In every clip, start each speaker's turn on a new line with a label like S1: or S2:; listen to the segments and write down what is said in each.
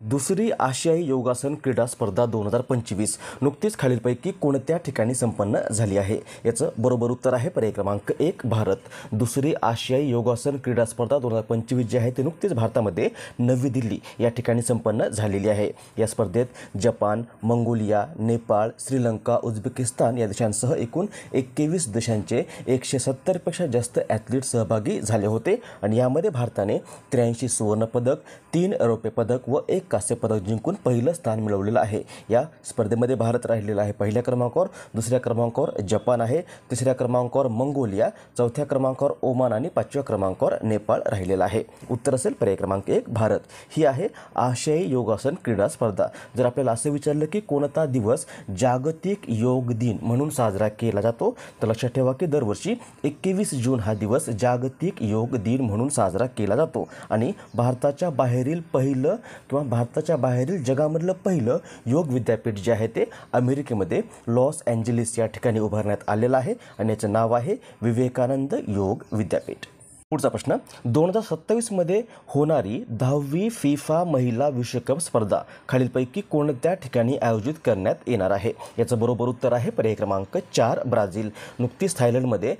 S1: दुसरी आशियाई योगासन क्रीडा स्पर्धा 2025 नुकतीच खालीलपैकी कोणत्या ठिकाणी संपन्न झाली आहे? याचं बरोबर उत्तर आहे पर्याय क्रमांक 1 भारत. दुसरी आशियाई योगासन क्रीडा स्पर्धा 2025 जी आहे ती नुकतीच भारतामध्ये नवी दिल्ली या ठिकाणी संपन्न झालेली आहे. या स्पर्धेत Japan, Mongolia, Nepal, Sri Lanka, Uzbekistan या देशांसह एकूण 21 देशांचे 170 पेक्षा जास्त ॲथलीट सहभागी झाले होते आणि यामध्ये भारताने 83 सुवर्णपदक, 3 रौप्य पदक व 1 कांस्य पदक जिंकून पहिलं स्थान मिळवलेलं आहे. या स्पर्धेमध्ये भारत राहिलेला आहे पहिल्या क्रमांकावर, दुसऱ्या क्रमांकावर जपान आहे, तिसऱ्या क्रमांकावर मंगोलिया, चौथ्या क्रमांकावर ओमान आणि पाचव्या क्रमांकावर नेपाळ राहिलेला आहे. उत्तर असेल पर्याय क्रमांक 1 भारत. ही आहे आशियाई योगासन क्रीडा स्पर्धा. जर आपल्याला असं विचारलं की कोणता दिवस जागतिक योग दिन म्हणून साजरा केला जातो, तर लक्षात ठेवा की दरवर्षी 21 जून हा दिवस जागतिक योग दिन म्हणून साजरा केला जातो आणि भारताच्या बाहेरील पहिलं किंवा भारताच्या बाहेरील जगामधलं पहिलं योग विद्यापीठ जे आहे ते अमेरिकेमध्ये लॉस एंजेलिस या ठिकाणी उभारण्यात आलेलं आहे आणि याचं नाव आहे विवेकानंद योग विद्यापीठ. पुढचा प्रश्न, 2027 मध्ये होणारी 10वी फिफा महिला विश्वकप स्पर्धा खालीलपैकी कोणत्या ठिकाणी आयोजित करण्यात येणार आहे? याचं बरोबर उत्तर आहे पर्याय क्रमांक 4 ब्राझील. नुकतीच थायलंडमध्ये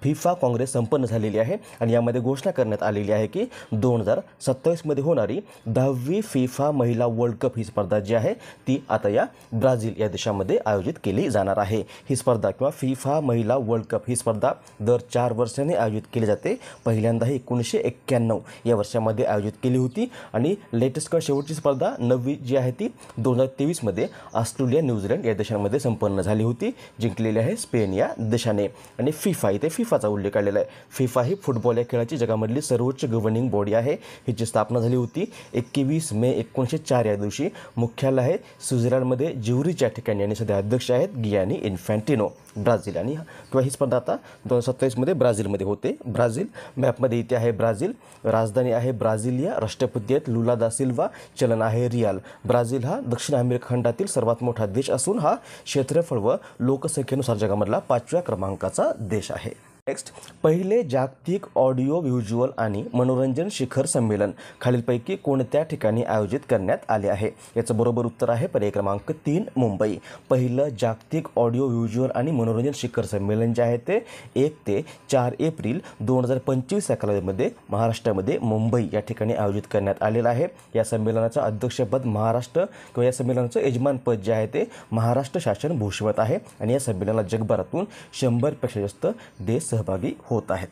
S1: फिफा काँग्रेस संपन्न झालेली आहे आणि यामध्ये घोषणा करण्यात आलेली आहे की 2027 मध्ये होणारी 10वी फिफा महिला वर्ल्ड कप ही स्पर्धा जी आहे ती आता या ब्राझील या देशामध्ये आयोजित केली जाणार आहे. ही स्पर्धा किंवा फिफा महिला वर्ल्ड कप ही स्पर्धा दर 4 वर्षांनी आयोजित केली जाते. पहिल्यांदा 1991 या वर्षामध्ये आयोजित केली होती आणि लेटेस्ट किंवा शेवटची स्पर्धा 9वी जी आहे ती 2023 मध्ये ऑस्ट्रेलिया, न्यूझीलंड या देशांमध्ये संपन्न झाली होती. जिंकलेली आहे स्पेन या देशाने. आणि फिफा, इथे फिफाचा उल्लेख आलेला आहे. फिफा ही फुटबॉल या खेळाची जगामधली सर्वोच्च गव्हर्निंग बॉडी आहे. हिची स्थापना झाली होती 21 मे 1904 या दिवशी. मुख्यालय आहे स्वित्झर्लंडमध्ये ज्युरिच या ठिकाणी आणि सध्या अध्यक्ष आहेत गियानी इन्फॅन्टिनो. ब्राझील आणि किंवा ही स्पर्धा आता 2027 मध्ये ब्राझीलमध्ये होते. ब्राझील मॅपमध्ये इथे आहे ब्राझील. राजधानी आहे ब्राझिलिया. राष्ट्रपती आहेत लुला दा सिल्वा. चलन आहे रियाल. ब्राझील हा दक्षिण अमेरिका खंडातील सर्वात मोठा देश असून हा क्षेत्रफळ व लोकसंख्येनुसार जगामधला 5व्या क्रमांकाचा देश आहे. नेक्स्ट, पहिले जागतिक ऑडिओ व्हिज्युअल आणि मनोरंजन शिखर संमेलन खालीलपैकी कोणत्या ठिकाणी आयोजित करण्यात आले आहे? याचं बरोबर उत्तर आहे पर्याय क्रमांक 3 मुंबई. पहिलं जागतिक ऑडिओ व्हिज्युअल आणि मनोरंजन शिखर संमेलन जे आहे ते 1 ते 4 एप्रिल 2025 या कालावधीमध्ये महाराष्ट्रामध्ये मुंबई या ठिकाणी आयोजित करण्यात आलेलं आहे. या संमेलनाचं अध्यक्षपद महाराष्ट्र किंवा या संमेलनाचं यजमानपद जे आहे ते महाराष्ट्र शासन भूषवत आहे आणि या संमेलनाला जगभरातून 100पेक्षा जास्त देश सहभागी होत आहेत.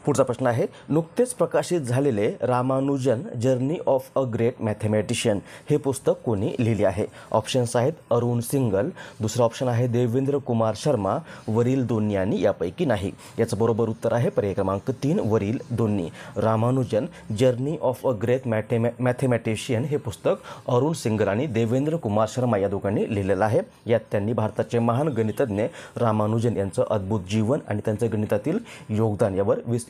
S1: पुढचा प्रश्न आहे, नुकतेच प्रकाशित झालेले Ramanujan journey of a great mathematician हे पुस्तक कोणी लिहिले आहे? ऑप्शन्स आहेत अरुण सिंगल, दुसरा ऑप्शन आहे देवेंद्र कुमार शर्मा, वरील दोन्ही आणि यापैकी नाही. याचं बरोबर उत्तर आहे पर्याय क्रमांक 3 वरील दोन्ही. Ramanujan journey of a great mathematician हे पुस्तक अरुण सिंगल आणि देवेंद्र कुमार शर्मा या दोघांनी लिहिलेलं आहे. यात त्यांनी भारताचे महान गणितज्ञ रामानुजन यांचं अद्भुत जीवन आणि त्यांचं गणितातील योगदान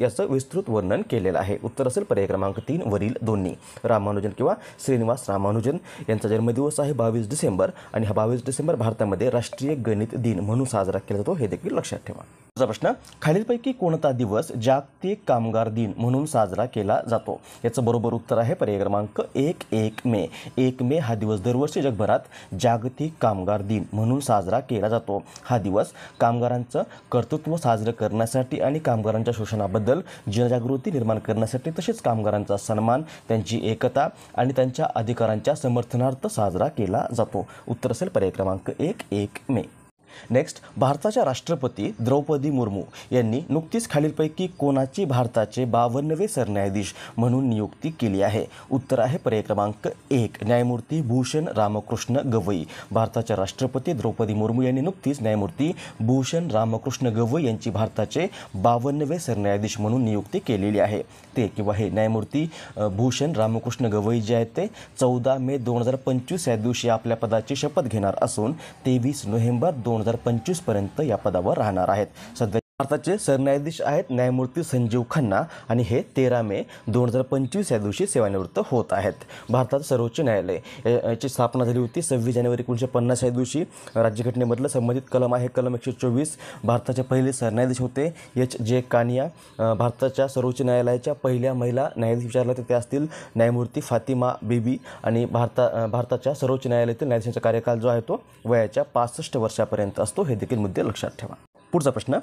S1: याचं विस्तृत वर्णन केलेलं आहे. उत्तर असेल पर्याय क्रमांक 3 वरील दोन्ही. रामानुजन किंवा श्रीनिवास रामानुजन यांचा जन्मदिवस आहे 22 डिसेंबर आणि हा 22 डिसेंबर भारतामध्ये राष्ट्रीय गणित दिन म्हणून साजरा केला जातो, हे देखील लक्षात ठेवा. पुढचा प्रश्न, खालीलपैकी कोणता दिवस जागतिक कामगार दिन म्हणून साजरा केला जातो? याचं बरोबर उत्तर आहे पर्याय क्रमांक 1 मे. 1 मे हा दिवस दरवर्षी जगभरात जागतिक कामगार दिन म्हणून साजरा केला जातो. हा दिवस कामगारांचं कर्तृत्व साजरं करण्यासाठी आणि कामगारांच्या शोषणाबद्दल जनजागृती निर्माण करण्यासाठी तसेच कामगारांचा सन्मान, त्यांची एकता आणि त्यांच्या अधिकारांच्या समर्थनार्थ साजरा केला जातो. उत्तर असेल पर्याय क्रमांक 1 मे. नेक्स्ट, भारताच्या राष्ट्रपती द्रौपदी मुर्मू यांनी नुकतीच खालीलपैकी कोणाची भारताचे 52वे सरन्यायाधीश म्हणून नियुक्ती केली आहे? उत्तर आहे पर्याय क्रमांक 1 न्यायमूर्ती भूषण रामकृष्ण गवई. भारताच्या राष्ट्रपती द्रौपदी मुर्मू यांनी नुकतीच न्यायमूर्ती भूषण रामकृष्ण गवई यांची भारताचे 52वे सरन्यायाधीश म्हणून नियुक्ती केलेली आहे. ते किंवा हे न्यायमूर्ती भूषण रामकृष्ण गवई जे आहेत ते 14 मे 2025 या दिवशी आपल्या पदाची शपथ घेणार असून 23 नोव्हेंबर 2025 पर्यंत या पदावर राहणार आहेत. सध्या भारताचे सरन्यायाधीश आहेत न्यायमूर्ती संजीव खन्ना आणि हे 13 मे 2025 या दिवशी सेवानिवृत्त होत आहेत. भारतात सर्वोच्च न्यायालय याची स्थापना झाली होती 26 जानेवारी 1950 या दिवशी. राज्यघटनेमधलं संबंधित कलम आहे कलम 124. भारताचे पहिले सरन्यायाधीश होते H.J. कानिया. भारताच्या सर्वोच्च न्यायालयाच्या पहिल्या महिला न्यायाधीश विचारला तर त्या असतील न्यायमूर्ती फातिमा बीबी. आणि भारताच्या सर्वोच्च न्यायालयातील न्यायाधीशांचा कार्यकाल जो आहे तो वयाच्या 65 वर्षापर्यंत असतो. हे देखील मुद्दे लक्षात ठेवा. पुढचा प्रश्न,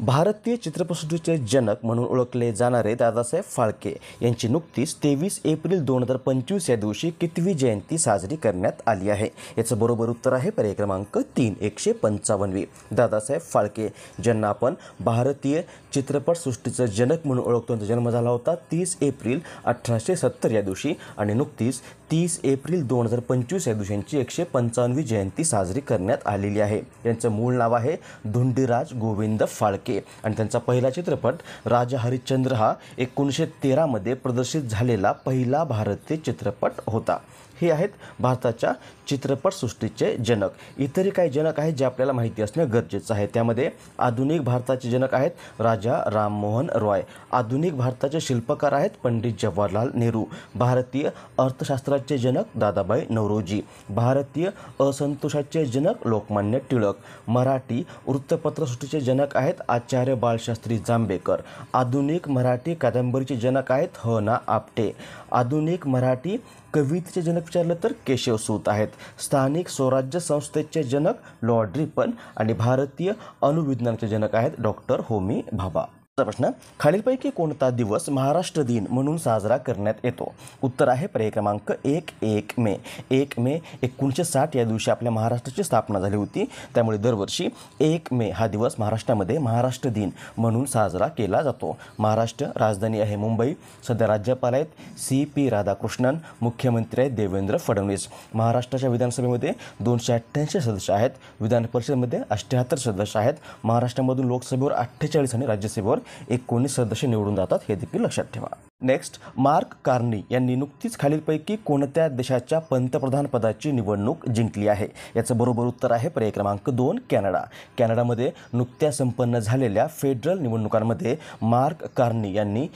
S1: भारतीय चित्रपटसृष्टीचे जनक म्हणून ओळखले जाणारे दादासाहेब फाळके यांची नुकतीच 23 एप्रिल 2025 या दिवशी कितवी जयंती साजरी करण्यात आली आहे? याचं बरोबर उत्तर आहे पर्याय क्रमांक 3, 155वी. दादासाहेब फाळके ज्यांना आपण भारतीय चित्रपटसृष्टीचं जनक म्हणून ओळखतो, त्यांचा जन्म झाला होता 30 एप्रिल 1870 या दिवशी आणि नुकतीच 30 एप्रिल 2025 या दिवशी यांची 155वी जयंती साजरी करण्यात आलेली आहे. यांचं मूळ नाव आहे धुंडीराज गोविंद फाळके आणि त्यांचा पहिला चित्रपट राजा हरिश्चंद्र हा 1913 मध्ये प्रदर्शित झालेला पहिला भारतीय चित्रपट होता. हे आहेत भारताच्या चित्रपटसृष्टीचे जनक. इतरही काही जनक आहेत जे आपल्याला माहिती असणं गरजेचं आहे. त्यामध्ये आधुनिक भारताचे जनक आहेत राजा राममोहन रॉय. आधुनिक भारताचे शिल्पकार आहेत पंडित जवाहरलाल नेहरू. भारतीय अर्थशास्त्राचे जनक दादाबाई नौरोजी. भारतीय असंतोषाचे जनक लोकमान्य टिळक. मराठी वृत्तपत्रसृष्टीचे जनक आहेत आचार्य बाळशास्त्री जांभेकर. आधुनिक मराठी कादंबरीचे जनक आहेत ह.ना. आपटे. आधुनिक मराठी कवितेचे जनक विचारलं तर केशवसूत आहेत. स्थानिक स्वराज्य संस्थेचे जनक लॉर्ड रिपन आणि भारतीय अणुविज्ञानाचे जनक आहेत डॉक्टर होमी भाभा. प्रश्न, खालीलपैकी कोणता दिवस महाराष्ट्र दिन म्हणून साजरा करण्यात येतो? उत्तर आहे पर्याय क्रमांक 1 मे. 1 मे 1960 या दिवशी आपल्या महाराष्ट्राची स्थापना झाली होती. त्यामुळे दरवर्षी 1 मे हा दिवस महाराष्ट्रामध्ये महाराष्ट्र दिन म्हणून साजरा केला जातो. महाराष्ट्र राजधानी आहे मुंबई. सध्या राज्यपाल आहेत C.P. राधाकृष्णन. मुख्यमंत्री आहेत देवेंद्र फडणवीस. महाराष्ट्राच्या विधानसभेमध्ये 288 सदस्य आहेत. विधान परिषदेमध्ये 78 सदस्य आहेत. महाराष्ट्रामधून लोकसभेवर 48 आणि राज्यसभेवर 19 सदस्य निवडून जातात. हे देखील लक्षात ठेवा. नेक्स्ट, मार्क कार्नी यांनी नुकतीच खालीलपैकी कोणत्या देशाच्या पंतप्रधान पदाची निवडणूक जिंकली आहे? याचं बरोबर उत्तर आहे पर्याय क्रमांक 2 कॅनडा. कॅनडामध्ये नुकत्या संपन्न झालेल्या फेडरल निवडणुकांमध्ये मार्क कार्नी यांनी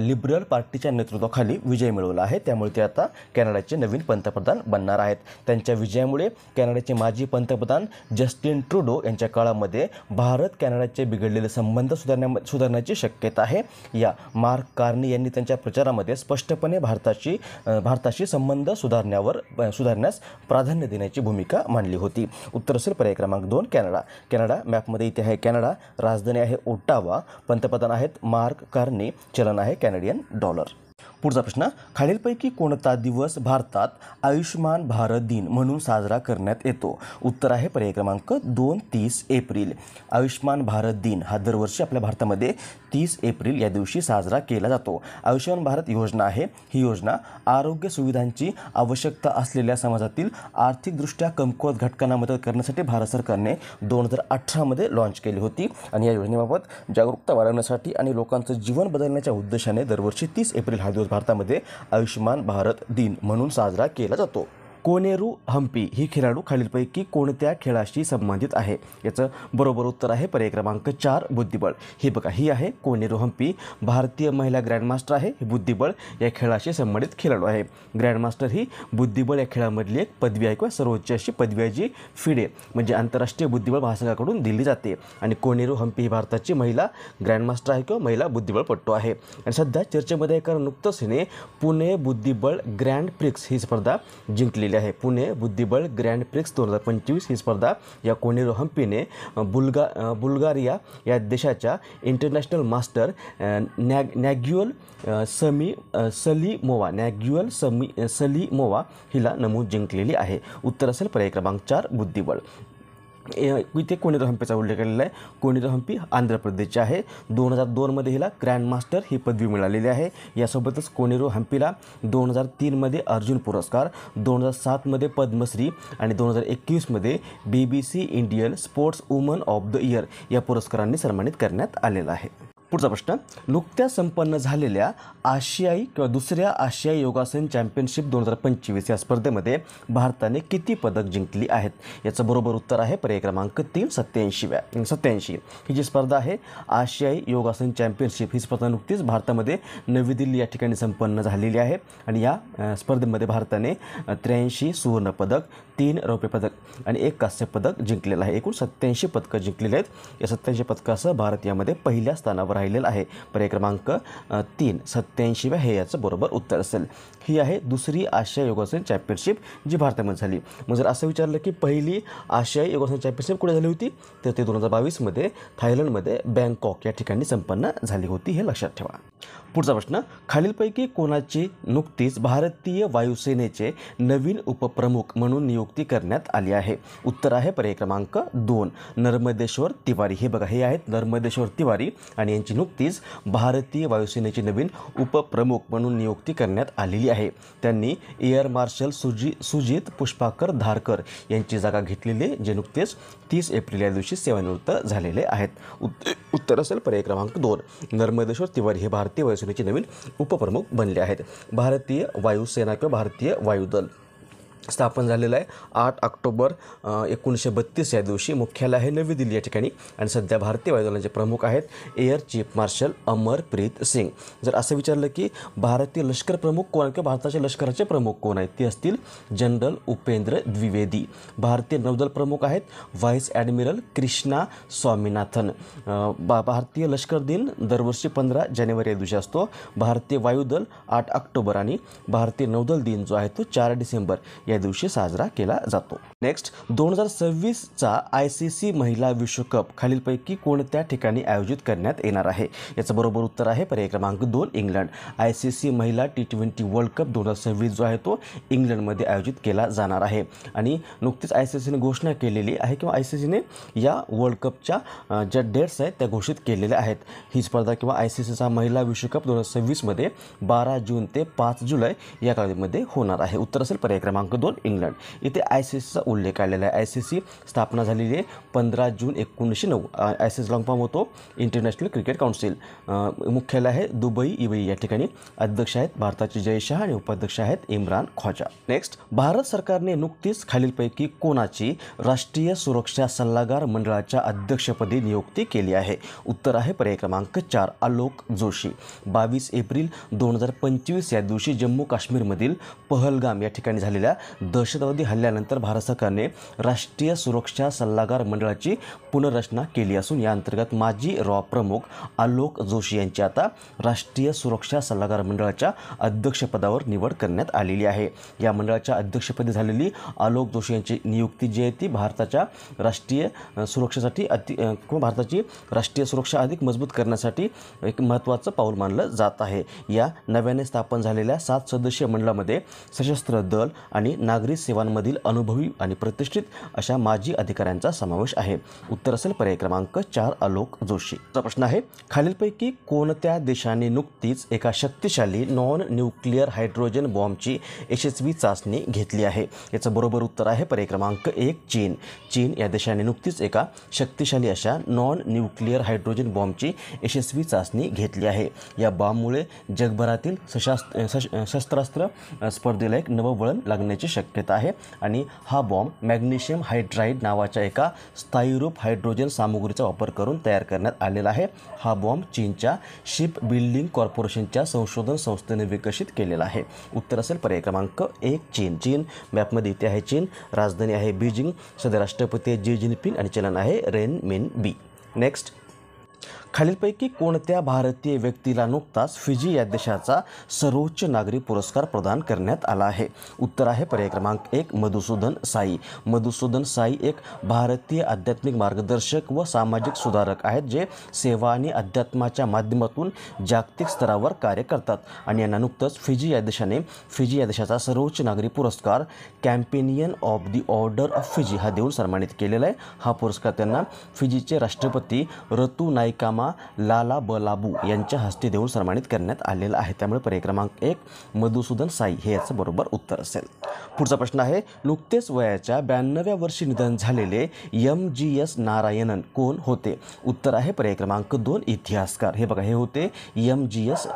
S1: लिबरल पार्टीच्या नेतृत्वाखाली विजय मिळवला आहे. त्यामुळे ते आता कॅनडाचे नवीन पंतप्रधान बनणार आहेत. त्यांच्या विजयामुळे कॅनडाचे माजी पंतप्रधान जस्टिन ट्रुडो यांच्या काळामध्ये भारत कॅनडाचे बिघडलेले संबंध सुधारण्याची शक्यता आहे. या मार्क कार्नी यांनी त्यांच्या प्रचारामध्ये स्पष्टपणे भारताशी संबंध सुधारण्यास प्राधान्य देण्याची भूमिका मांडली होती. उत्तर असेल पर्याय क्रमांक 2 कॅनडा. कॅनडा मॅपमध्ये इथे आहे कॅनडा. राजधानी आहे ओटावा. पंतप्रधान आहेत मार्क कार्नी. चलन आहे कॅनडियन डॉलर. पुढचा प्रश्न, खालीलपैकी कोणता दिवस भारतात आयुष्मान भारत दिन म्हणून साजरा करण्यात येतो? उत्तर आहे पर्याय क्रमांक 2 30 एप्रिल. आयुष्मान भारत दिन हा दरवर्षी आपल्या भारतामध्ये 30 एप्रिल या दिवशी साजरा केला जातो. आयुष्मान भारत योजना आहे. ही योजना आरोग्य सुविधांची आवश्यकता असलेल्या समाजातील आर्थिकदृष्ट्या कमकुवत घटकांना मदत करण्यासाठी भारत सरकारने 2018 मध्ये लॉन्च केली होती आणि या योजनेबाबत जागरूकता वाढवण्यासाठी आणि लोकांचं जीवन बदलण्याच्या उद्देशाने दरवर्षी 30 एप्रिल हा दिवस भारतामध्ये आयुष्मान भारत दिन म्हणून साजरा केला जातो. कोनेरू हम्पी ही खेळाडू खालीलपैकी कोणत्या खेळाशी संबंधित आहे? याचं बरोबर उत्तर आहे पर्याय क्रमांक 4 बुद्धिबळ. ही बघा, ही आहे कोनेरू हम्पी. भारतीय महिला ग्रँडमास्टर आहे. ही बुद्धिबळ या खेळाशी संबंधित खेळाडू आहे. ग्रँडमास्टर ही बुद्धिबळ या खेळामधली एक पदवी आहे किंवा सर्वोच्च अशी पदवी आहे जी फिडे म्हणजे आंतरराष्ट्रीय बुद्धिबळ महासंघाकडून दिली जाते. आणि कोनेरू हम्पी ही भारताची महिला ग्रँडमास्टर आहे किंवा महिला बुद्धिबळपटू आहे. आणि सध्या चर्चेमध्ये कारण नुकतंच हिने पुणे बुद्धिबळ ग्रँड प्रिक्स ही स्पर्धा जिंकलेली आहे. पुणे बुद्धिबळ ग्रँड प्रिक्स 2025 ही स्पर्धा या कोनेरू हम्पीने बुल्गारिया या देशाच्या इंटरनॅशनल मास्टर नॅग्युअल सलीमोवा हिला नमूद जिंकलेली आहे. उत्तर असेल पर्याय क्रमांक 4 बुद्धिबळ. इथे कोनेरू हम्पीचा उल्लेख केलेला आहे. कोनेरू हम्पी आंध्र प्रदेशचे आहे. 2002 मध्ये हिला ग्रँड मास्टर ही पदवी मिळालेली आहे. यासोबतच कोनेरू हम्पीला 2003 मध्ये अर्जुन पुरस्कार, 2007 मध्ये पद्मश्री आणि 2021 मध्ये BBC Indian sports woman of the year या पुरस्कारांनी सन्मानित करण्यात आलेला आहे. पुढचा प्रश्न, नुकत्याच संपन्न झालेल्या आशियाई किंवा दुसऱ्या आशियाई योगासन चॅम्पियनशिप 2025 या स्पर्धेमध्ये भारताने किती पदक जिंकली आहेत? याचं बरोबर उत्तर आहे पर्याय क्रमांक 3, 87. ही जी स्पर्धा आहे आशियाई योगासन चॅम्पियनशिप, ही स्पर्धा नुकतीच भारतामध्ये नवी दिल्ली या ठिकाणी संपन्न झालेली आहे आणि या स्पर्धेमध्ये भारताने 83 सुवर्ण पदक, 3 रौप्य पदक आणि 1 कांस्य पदक जिंकलेलं आहे. एकूण 87 पदकं जिंकलेली आहेत. या 87 पदकासह भारत यामध्ये पहिल्या स्थानावर राहिलेला आहे. पर्याय क्रमांक 3, 87 हे याचं बरोबर उत्तर असेल. ही आहे दुसरी आशिया योगासन चॅम्पियनशिप जी भारतामध्ये झाली. मग जर असं विचारलं की पहिली आशियाई योगासन चॅम्पियनशिप कुठे झाली होती, तर ते 2022मध्ये थायलंडमध्ये बँकॉक या ठिकाणी संपन्न झाली होती, हे लक्षात ठेवा. पुढचा प्रश्न, खालीलपैकी कोणाची नुकतीच भारतीय वायुसेनेचे नवीन उपप्रमुख म्हणून नियुक्ती करण्यात आली आहे? उत्तर आहे पर्याय क्रमांक 2, नर्मदेश्वर तिवारी. हे बघा, हे आहेत नर्मदेश्वर तिवारी आणि यांची नुकतीच भारतीय वायुसेनेचे नवीन उपप्रमुख म्हणून नियुक्ती करण्यात आलेली आहे. त्यांनी एअर मार्शल सुजित पुष्पाकर धारकर यांची जागा घेतलेली, जे नुकतेच 30 एप्रिल या दिवशी सेवानिवृत्त झालेले आहेत. उत्तर असेल पर्याय क्रमांक 2, नर्मदेश्वर तिवारी हे भारतीय वायुसेनेचे नवीन उपप्रमुख बनले आहेत. भारतीय वायुसेना किंवा भारतीय वायुदल स्थापन झालेलं आहे 8 ऑक्टोबर 1932 या दिवशी. मुख्यालय आहे नवी दिल्ली या ठिकाणी आणि सध्या भारतीय वायुदलाचे प्रमुख आहेत air chief marshal Amarpreet Singh. जर असं विचारलं की भारतीय लष्कर प्रमुख कोण किंवा भारताच्या लष्कराचे प्रमुख कोण आहेत, ते असतील जनरल उपेंद्र द्विवेदी. भारतीय नौदल प्रमुख आहेत व्हाईस ॲडमिरल कृष्णा स्वामीनाथन. भारतीय लष्कर दिन दरवर्षी 15 जानेवारी या दिवशी असतो. भारतीय वायुदल 8 ऑक्टोबर आणि भारतीय नौदल दिन जो आहे तो 4 डिसेंबर या दिवशी साजरा केला जातो. नेक्स्ट, 2026चा ICC महिला विश्वकप खालीलपैकी कोणत्या ठिकाणी आयोजित करण्यात येणार आहे? याचं बरोबर उत्तर आहे पर्याय क्रमांक 2, इंग्लंड. ICC महिला T20 वर्ल्ड कप 2026 जो आहे तो इंग्लंडमध्ये आयोजित केला जाणार आहे आणि नुकतीच ICCने घोषणा केलेली आहे किंवा ICCने या वर्ल्ड कपच्या ज्या डेट्स आहेत त्या घोषित केलेल्या आहेत. ही स्पर्धा किंवा ICCचा महिला विश्वकप 2026मध्ये 12 जून ते 5 जुलै या कालावधीमध्ये होणार आहे. उत्तर असेल पर्याय क्रमांक 2, इंग्लंड. इथे ICCचा उल्लेख आलेला आहे. ICC स्थापना झालेली आहे 15 जून 1909. ICC लॉंग फॉर्म होतो इंटरनॅशनल क्रिकेट काउन्सिल. मुख्यालय आहे दुबई UAE या ठिकाणी. अध्यक्ष आहेत भारताचे जय शाह आणि उपाध्यक्ष आहेत इम्रान ख्वाजा. नेक्स्ट, भारत सरकारने नुकतीच खालीलपैकी कोणाची राष्ट्रीय सुरक्षा सल्लागार मंडळाच्या अध्यक्षपदी नियुक्ती केली आहे? उत्तर आहे पर्याय क्रमांक 4, आलोक जोशी. 22 एप्रिल 2025 या दिवशी जम्मू काश्मीरमधील पहलगाम या ठिकाणी झालेल्या दहशतवादी हल्ल्यानंतर भारत सरकारने राष्ट्रीय सुरक्षा सल्लागार मंडळाची पुनर्रचना केली असून या अंतर्गत माजी रॉ प्रमुख आलोक जोशी यांची आता राष्ट्रीय सुरक्षा सल्लागार मंडळाच्या अध्यक्षपदावर निवड करण्यात आलेली आहे. या मंडळाच्या अध्यक्षपदी झालेली आलोक जोशी यांची नियुक्ती जी आहे ती भारताच्या राष्ट्रीय सुरक्षेसाठी किंवा भारताची राष्ट्रीय सुरक्षा अधिक मजबूत करण्यासाठी एक महत्त्वाचं पाऊल मानलं जात आहे. या नव्याने स्थापन झालेल्या 7 सदस्यीय मंडळामध्ये सशस्त्र दल आणि नागरी सेवांमधील अनुभवी आणि प्रतिष्ठित अशा माजी अधिकाऱ्यांचा समावेश आहे. उत्तर असेल पर्याय क्रमांक 4, आलोक जोशी. प्रश्न आहे, खालीलपैकी कोणत्या देशाने नुकतीच एका शक्तिशाली नॉन न्यूक्लिअर हायड्रोजन बॉम्बची यशस्वी चाचणी घेतली आहे? याचं बरोबर उत्तर आहे पर्याय क्रमांक 1, चीन. चीन या देशाने नुकतीच एका शक्तिशाली अशा नॉन न्यूक्लिअर हायड्रोजन बॉम्बची यशस्वी चाचणी घेतली आहे. या बॉम्बमुळे जगभरातील शस्त्रास्त्र स्पर्धेला एक नवं वळण लागण्याची शक्यता आहे आणि हा बॉम्ब मॅग्नेशियम हायड्राईड नावाच्या एका स्थायीरूप हायड्रोजन सामुग्रीचा वापर करून तयार करण्यात आलेला आहे. हा बॉम्ब चीनच्या शिप बिल्डिंग कॉर्पोरेशनच्या संशोधन संस्थेने विकसित केलेला आहे. उत्तर असेल पर्याय क्रमांक 1, चीन. चीन मॅपमध्ये इथे आहे चीन. राजधानी आहे बीजिंग. सध्या राष्ट्रपती आहे जी जिनपिंग आणि चलन आहे रेनमिनबी. नेक्स्ट, खालीलपैकी कोणत्या भारतीय व्यक्तीला नुकताच फिजी या देशाचा सर्वोच्च नागरी पुरस्कार प्रदान करण्यात आला आहे? उत्तर आहे पर्याय क्रमांक 1, मधुसूदन साई. मधुसूदन साई एक भारतीय आध्यात्मिक मार्गदर्शक व सामाजिक सुधारक आहेत जे सेवा आणि अध्यात्माच्या माध्यमातून जागतिक स्तरावर कार्य करतात आणि यांना नुकतंच फिजी या देशाचा सर्वोच्च नागरी पुरस्कार companion of the order of Fiji हा देऊन सन्मानित केलेला आहे. हा पुरस्कार त्यांना फिजीचे राष्ट्रपती ऋतू नाईकामा महात्मा लाला बलाबू यांच्या हस्ते देऊन सन्मानित करण्यात आलेलं आहे. त्यामुळे पर्याय क्रमांक 1 मधुसूदन साई हे याचं बरोबर उत्तर असेल. पुढचा प्रश्न आहे, नुकतेच वयाच्या 92व्या वर्षी निधन झालेले MGS नारायणन कोण होते? उत्तर आहे पर्याय क्रमांक 2 इतिहासकार. हे बघा, हे होते MGS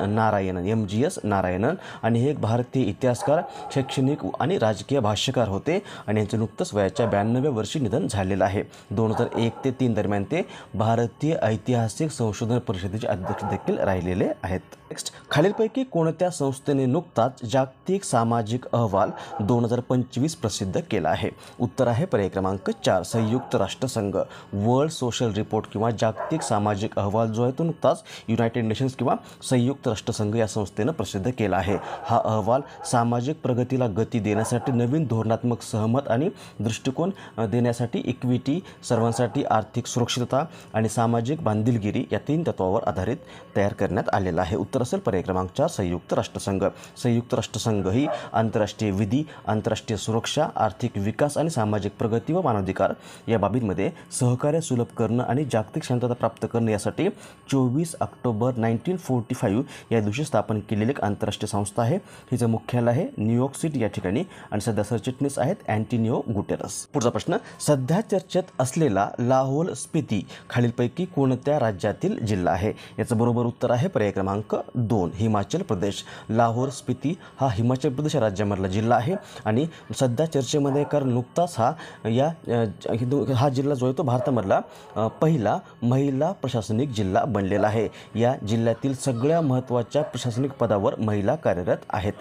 S1: नारायणन आणि हे एक भारतीय इतिहासकार, शैक्षणिक आणि राजकीय भाष्यकार होते आणि यांचे नुकतंच वयाच्या 92व्या वर्षी निधन झालेलं आहे. 2001 ते 3 दरम्यान ते भारतीय ऐतिहासिक संशोधन परिषदेचे अध्यक्ष देखील राहिलेले आहेत. नेक्स्ट, खालीलपैकी कोणत्या संस्थेने नुकताच जागतिक सामाजिक अहवाल 2025 प्रसिद्ध केला आहे? उत्तर आहे पर्याय क्रमांक 4 संयुक्त राष्ट्रसंघ. वर्ल्ड सोशल रिपोर्ट किंवा जागतिक सामाजिक अहवाल जो आहे तो नुकताच युनायटेड नेशन्स किंवा संयुक्त राष्ट्रसंघ या संस्थेनं प्रसिद्ध केला आहे. हा अहवाल सामाजिक प्रगतीला गती देण्यासाठी, नवीन धोरणात्मक सहमत आणि दृष्टिकोन देण्यासाठी, इक्विटी, सर्वांसाठी आर्थिक सुरक्षितता आणि सामाजिक बांधिलगिरी या 3 तत्वावर आधारित तयार करण्यात आलेला आहे. उत्तर असेल पर्याय क्रमांक 4 संयुक्त राष्ट्रसंघ. संयुक्त राष्ट्रसंघ ही आंतरराष्ट्रीय विधी, आंतरराष्ट्रीय सुरक्षा, आर्थिक विकास आणि सामाजिक प्रगती व मानवाधिकार या बाबींमध्ये सहकार्य सुलभ करणं आणि जागतिक शांतता प्राप्त करणं यासाठी 24 ऑक्टोबर 1945 या दिवशी स्थापन केलेली एक आंतरराष्ट्रीय संस्था आहे. हिचं मुख्यालय आहे न्यूयॉर्क सिटी या ठिकाणी आणि सध्या सरचिटणीस आहेत अँटोनियो गुटेरस. पुढचा प्रश्न, सध्या चर्चेत असलेला लाहोल स्पिती खालीलपैकी कोणत्या राज्यातील जिल्हा आहे? याचं बरोबर उत्तर आहे पर्याय क्रमांक 2 हिमाचल प्रदेश. लाहोल स्पिती हा हिमाचल प्रदेश या राज्यामधला जिल्हा आहे आणि सध्या चर्चेमध्ये कारण नुकताच हा जिल्हा जो आहे तो भारतामधला पहिला महिला प्रशासनिक जिल्हा बनलेला आहे. या जिल्ह्यातील सगळ्या महत्त्वाच्या प्रशासनिक पदावर महिला कार्यरत आहेत.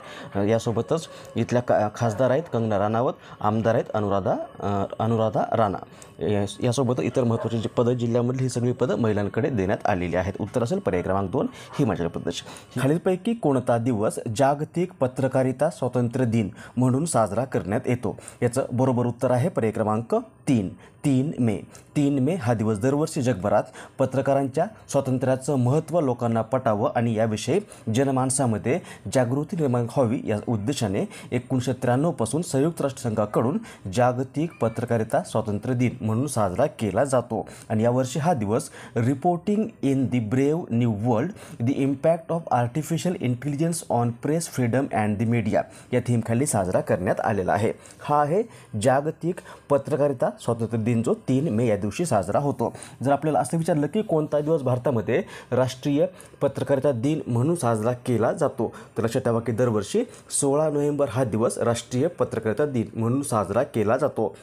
S1: यासोबतच इथल्या खासदार आहेत कंगना राणावत, आमदार आहेत अनुराधा राणा. यासोबत इतर महत्त्वाची जी पदं जिल्ह्यामधली ही सगळी पदं महिलांकडे देण्यात आलेली आहेत. उत्तर असेल पर्याय क्रमांक 2 हिमाचल प्रदेश. खालीलपैकी कोणता दिवस जागतिक पत्रकारिता स्वातंत्र्य दिन म्हणून साजरा करण्यात येतो? याचं बरोबर उत्तर आहे पर्याय क्रमांक 3 मे. 3 मे हा दिवस दरवर्षी जगभरात पत्रकारांच्या स्वातंत्र्याचं महत्त्व लोकांना पटावं आणि याविषयी जनमानसामध्ये जागृती निर्माण व्हावी या उद्देशाने 1993 पासून संयुक्त राष्ट्रसंघाकडून जागतिक पत्रकारिता स्वातंत्र्य दिन म्हणून साजरा केला जातो. आणि यावर्षी हा दिवस reporting in the brave new world the impact of artificial intelligence on press freedom and the media या थीमखाली साजरा करण्यात आलेला आहे. हा आहे जागतिक पत्रकारिता स्वातंत्र्य दिन जो 3 मे या दिवशी साजरा होतो. जर आपल्याला असं विचारलं की कोणता दिवस भारतामध्ये राष्ट्रीय पत्रकारिता दिन म्हणून साजरा केला जातो तर लक्षात ठेवा की दरवर्षी 16 नोव्हेंबर हा दिवस राष्ट्रीय पत्रकारिता दिन म्हणून साजरा केला जातो.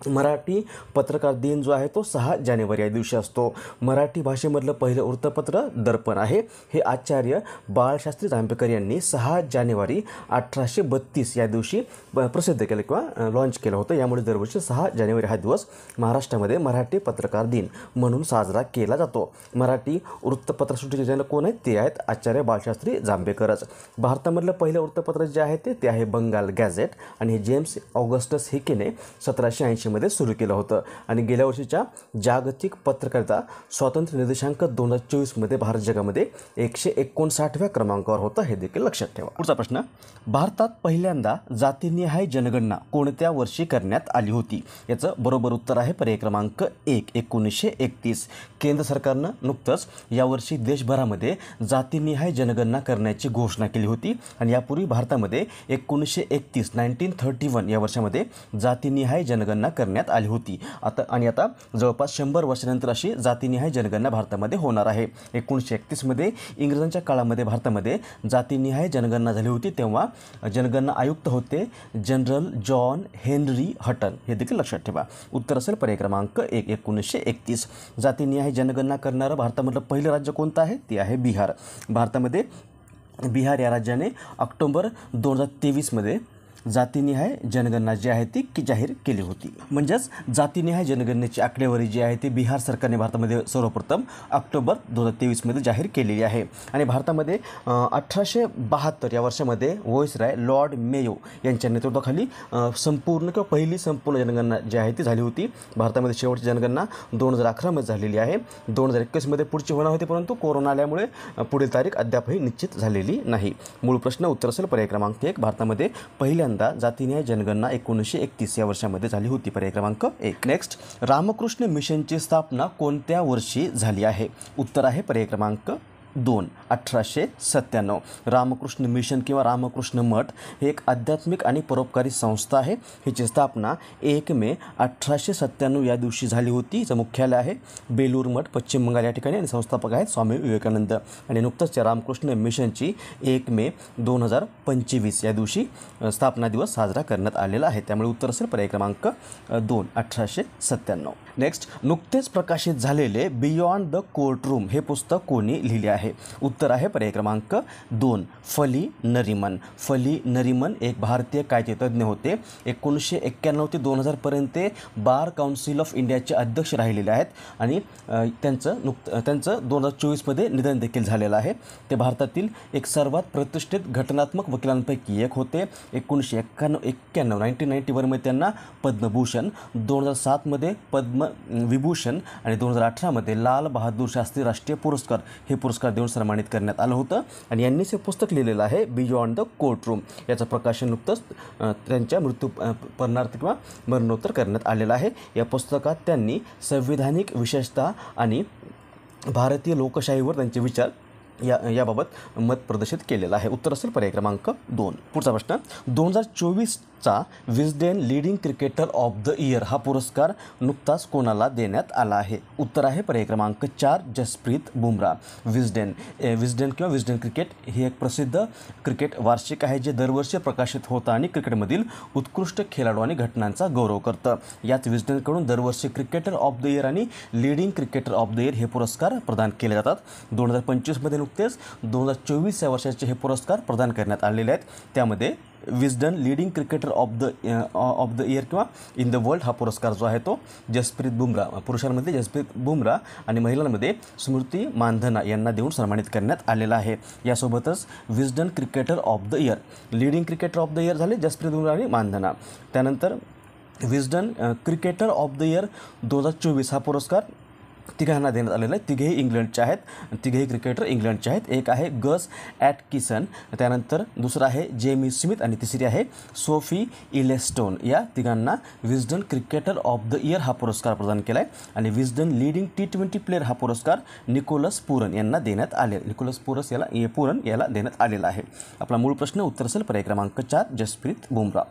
S1: मराठी पत्रकार दिन जो आहे तो 6 जानेवारी या दिवशी असतो. मराठी भाषेमधलं पहिलं वृत्तपत्र दर्पण आहे. हे आचार्य बाळशास्त्री जांभेकर यांनी 6 जानेवारी 1832 या दिवशी प्रसिद्ध केलं किंवा लॉन्च केलं होतं. यामुळे दरवर्षी 6 जानेवारी हा दिवस महाराष्ट्रामध्ये मराठी पत्रकार दिन म्हणून साजरा केला जातो. मराठी वृत्तपत्र सृष्टीचे जनक कोण आहेत? ते आहेत आचार्य बाळशास्त्री जांभेकरच. भारतामधलं पहिलं वृत्तपत्र जे आहे ते आहे बंगाल गॅझेट आणि हे जेम्स ऑगस्टस हिकेने 1780 मध्ये सुरू केलं होतं. आणि गेल्या वर्षीच्या जागतिक पत्रकारिता स्वातंत्र्य निर्देशांक 2024 मध्ये भारत जगामध्ये 159व्या क्रमांकावर होता. हे देखील लक्षात ठेवा. पुढचा प्रश्न, भारतात पहिल्यांदा जातीनिहाय जनगणना कोणत्या वर्षी करण्यात आली होती? याचं बरोबर उत्तर आहे पर्याय क्रमांक 1 1931. केंद्र सरकारनं नुकतंच यावर्षी देशभरामध्ये जातीनिहाय जनगणना करण्याची घोषणा केली होती आणि यापूर्वी भारतामध्ये 1931 या वर्षामध्ये जातीनिहाय जनगणना करण्यात आली होती. आता जवळपास 100 वर्षानंतर अशी जातीनिहाय जनगणना भारतामध्ये होणार आहे. 1931 मध्ये इंग्रजांच्या काळामध्ये भारतामध्ये जातीनिहाय जनगणना झाली होती. तेव्हा जनगणना आयुक्त होते जनरल जॉन हेनरी हटन. हे देखील लक्षात ठेवा. उत्तर असेल पर्याय क्रमांक 1 1931. जातीनिहाय जनगणना करणारं भारतामधलं पहिलं राज्य कोणतं आहे? ते आहे बिहार. भारतामध्ये बिहार या राज्याने ऑक्टोबर 2023 मध्ये जातीनिहाय जनगणना जी आहे ती जाहीर केली होती. म्हणजेच जातीनिहाय जनगणनेची आकडेवारी जी आहे ती बिहार सरकारने भारतामध्ये सर्वप्रथम ऑक्टोबर 2023 मध्ये जाहीर केलेली आहे. आणि भारतामध्ये 1872 या वर्षामध्ये व्हाईसराय लॉर्ड मेयो यांच्या नेतृत्वाखाली संपूर्ण किंवा पहिली संपूर्ण जनगणना जी आहे ती झाली होती. भारतामध्ये शेवटची जनगणना 2011 मध्ये झालेली आहे. 2021 मध्ये पुढची होणार होती परंतु कोरोना आल्यामुळे पुढील तारीख अद्यापही निश्चित झालेली नाही. मूळ प्रश्न उत्तर असेल पर्याय क्रमांक 1 भारतामध्ये पहिल्यांदा पहिल्यांदा जातीन्याय जनगणना 1931 या वर्षामध्ये झाली होती. पर्याय क्रमांक 1. नेक्स्ट, रामकृष्ण मिशनची स्थापना कोणत्या वर्षी झाली आहे? उत्तर आहे पर्याय क्रमांक 2, 1897. रामकृष्ण मिशन किंवा रामकृष्ण मठ हे एक आध्यात्मिक आणि परोपकारी संस्था आहे. हिची स्थापना 1 मे 1897 या दिवशी झाली होती. हिचं मुख्यालय आहे बेलूर मठ, पश्चिम बंगाल या ठिकाणी आणि संस्थापक आहेत स्वामी विवेकानंद. आणि नुकतंच या रामकृष्ण मिशनची 1 मे 2025 या दिवशी स्थापना दिवस साजरा करण्यात आलेला आहे. त्यामुळे उत्तर असेल पर्याय क्रमांक 2, 1897. नेक्स्ट, नुकतेच प्रकाशित झालेले बियॉन्ड द कोर्टरूम हे पुस्तक कोणी लिहिले आहे? उत्तर आहे पर्याय क्रमांक 2, फली नरिमन. फली नरिमन एक भारतीय कायदेतज्ञ होते. 1991 ते 2000 पर्यंत बार काउन्सिल ऑफ इंडियाचे अध्यक्ष राहिलेले आहेत आणि त्यांचं 2024 निधन देखील झालेलं आहे. ते भारतातील एक सर्वात प्रतिष्ठित घटनात्मक वकिलांपैकी एक होते. 1991 त्यांना पद्मभूषण, 2007 पद्मविभूषण आणि 2018 लाल बहादूर शास्त्री राष्ट्रीय पुरस्कार हे पुरस्कार देऊन सन्मानित करण्यात आलं होतं. आणि यांनीच हे पुस्तक लिहिलेलं आहे बियॉन्ड द कोर्टरूम. याचं प्रकाशन नुकतंच त्यांच्या मृत्यूपरणार्थ किंवा मरणोत्तर करण्यात आलेलं आहे. या पुस्तकात त्यांनी संविधानिक विशेषता आणि भारतीय लोकशाहीवर त्यांचे विचार याबाबत मत प्रदर्शित केलेलं आहे. उत्तर असेल पर्याय क्रमांक 2. पुढचा प्रश्न, 2024चा Wisden leading cricketer of the year हा पुरस्कार नुकताच कोणाला देण्यात आला आहे? उत्तर आहे पर्याय क्रमांक 4, जसप्रीत बुमराह. विस्डेन किंवा विस्डेन क्रिकेट ही एक प्रसिद्ध क्रिकेट वार्षिक आहे जे दरवर्षी प्रकाशित होतं आणि क्रिकेटमधील उत्कृष्ट खेळाडू आणि घटनांचा गौरव करतं. याच विस्डेनकडून दरवर्षी क्रिकेटर ऑफ द इयर आणि leading cricketer of the year हे पुरस्कार प्रदान केले जातात. 2025 नुकतेच 2024 या वर्षाचे हे पुरस्कार प्रदान करण्यात आलेले आहेत. त्यामध्ये Wisden leading cricketer of the year किंवा इन द वर्ल्ड हा पुरस्कार जो आहे तो जसप्रीत बुमराह, पुरुषांमध्ये जसप्रीत बुमराह आणि महिलांमध्ये स्मृती मानधना यांना देऊन सन्मानित करण्यात आलेला आहे. यासोबतच Wisden cricketer of the year, leading cricketer of the year झाले जसप्रीत बुमराह आणि मानधना. त्यानंतर Wisden cricketer of the year 2024 हा पुरस्कार तिघांना देण्यात आलेला आहे. तिघेही इंग्लंडचे आहेत, तिघेही क्रिकेटर इंग्लंडचे आहेत. एक आहे गस ॲटकिसन, त्यानंतर दुसरा आहे जेमी स्मिथ आणि तिसरी आहे सोफी इलेस्टोन. या तिघांना Wisden cricketer of the year हा पुरस्कार प्रदान केला आहे. आणि विस्डन लीडिंग T20 प्लेअर हा पुरस्कार निकोलस पुरन यांना देण्यात आले. पुरन याला देण्यात आलेला आहे. आपला मूळ प्रश्न उत्तर असेल पर्याय क्रमांक 4, जसप्रीत बुमराह.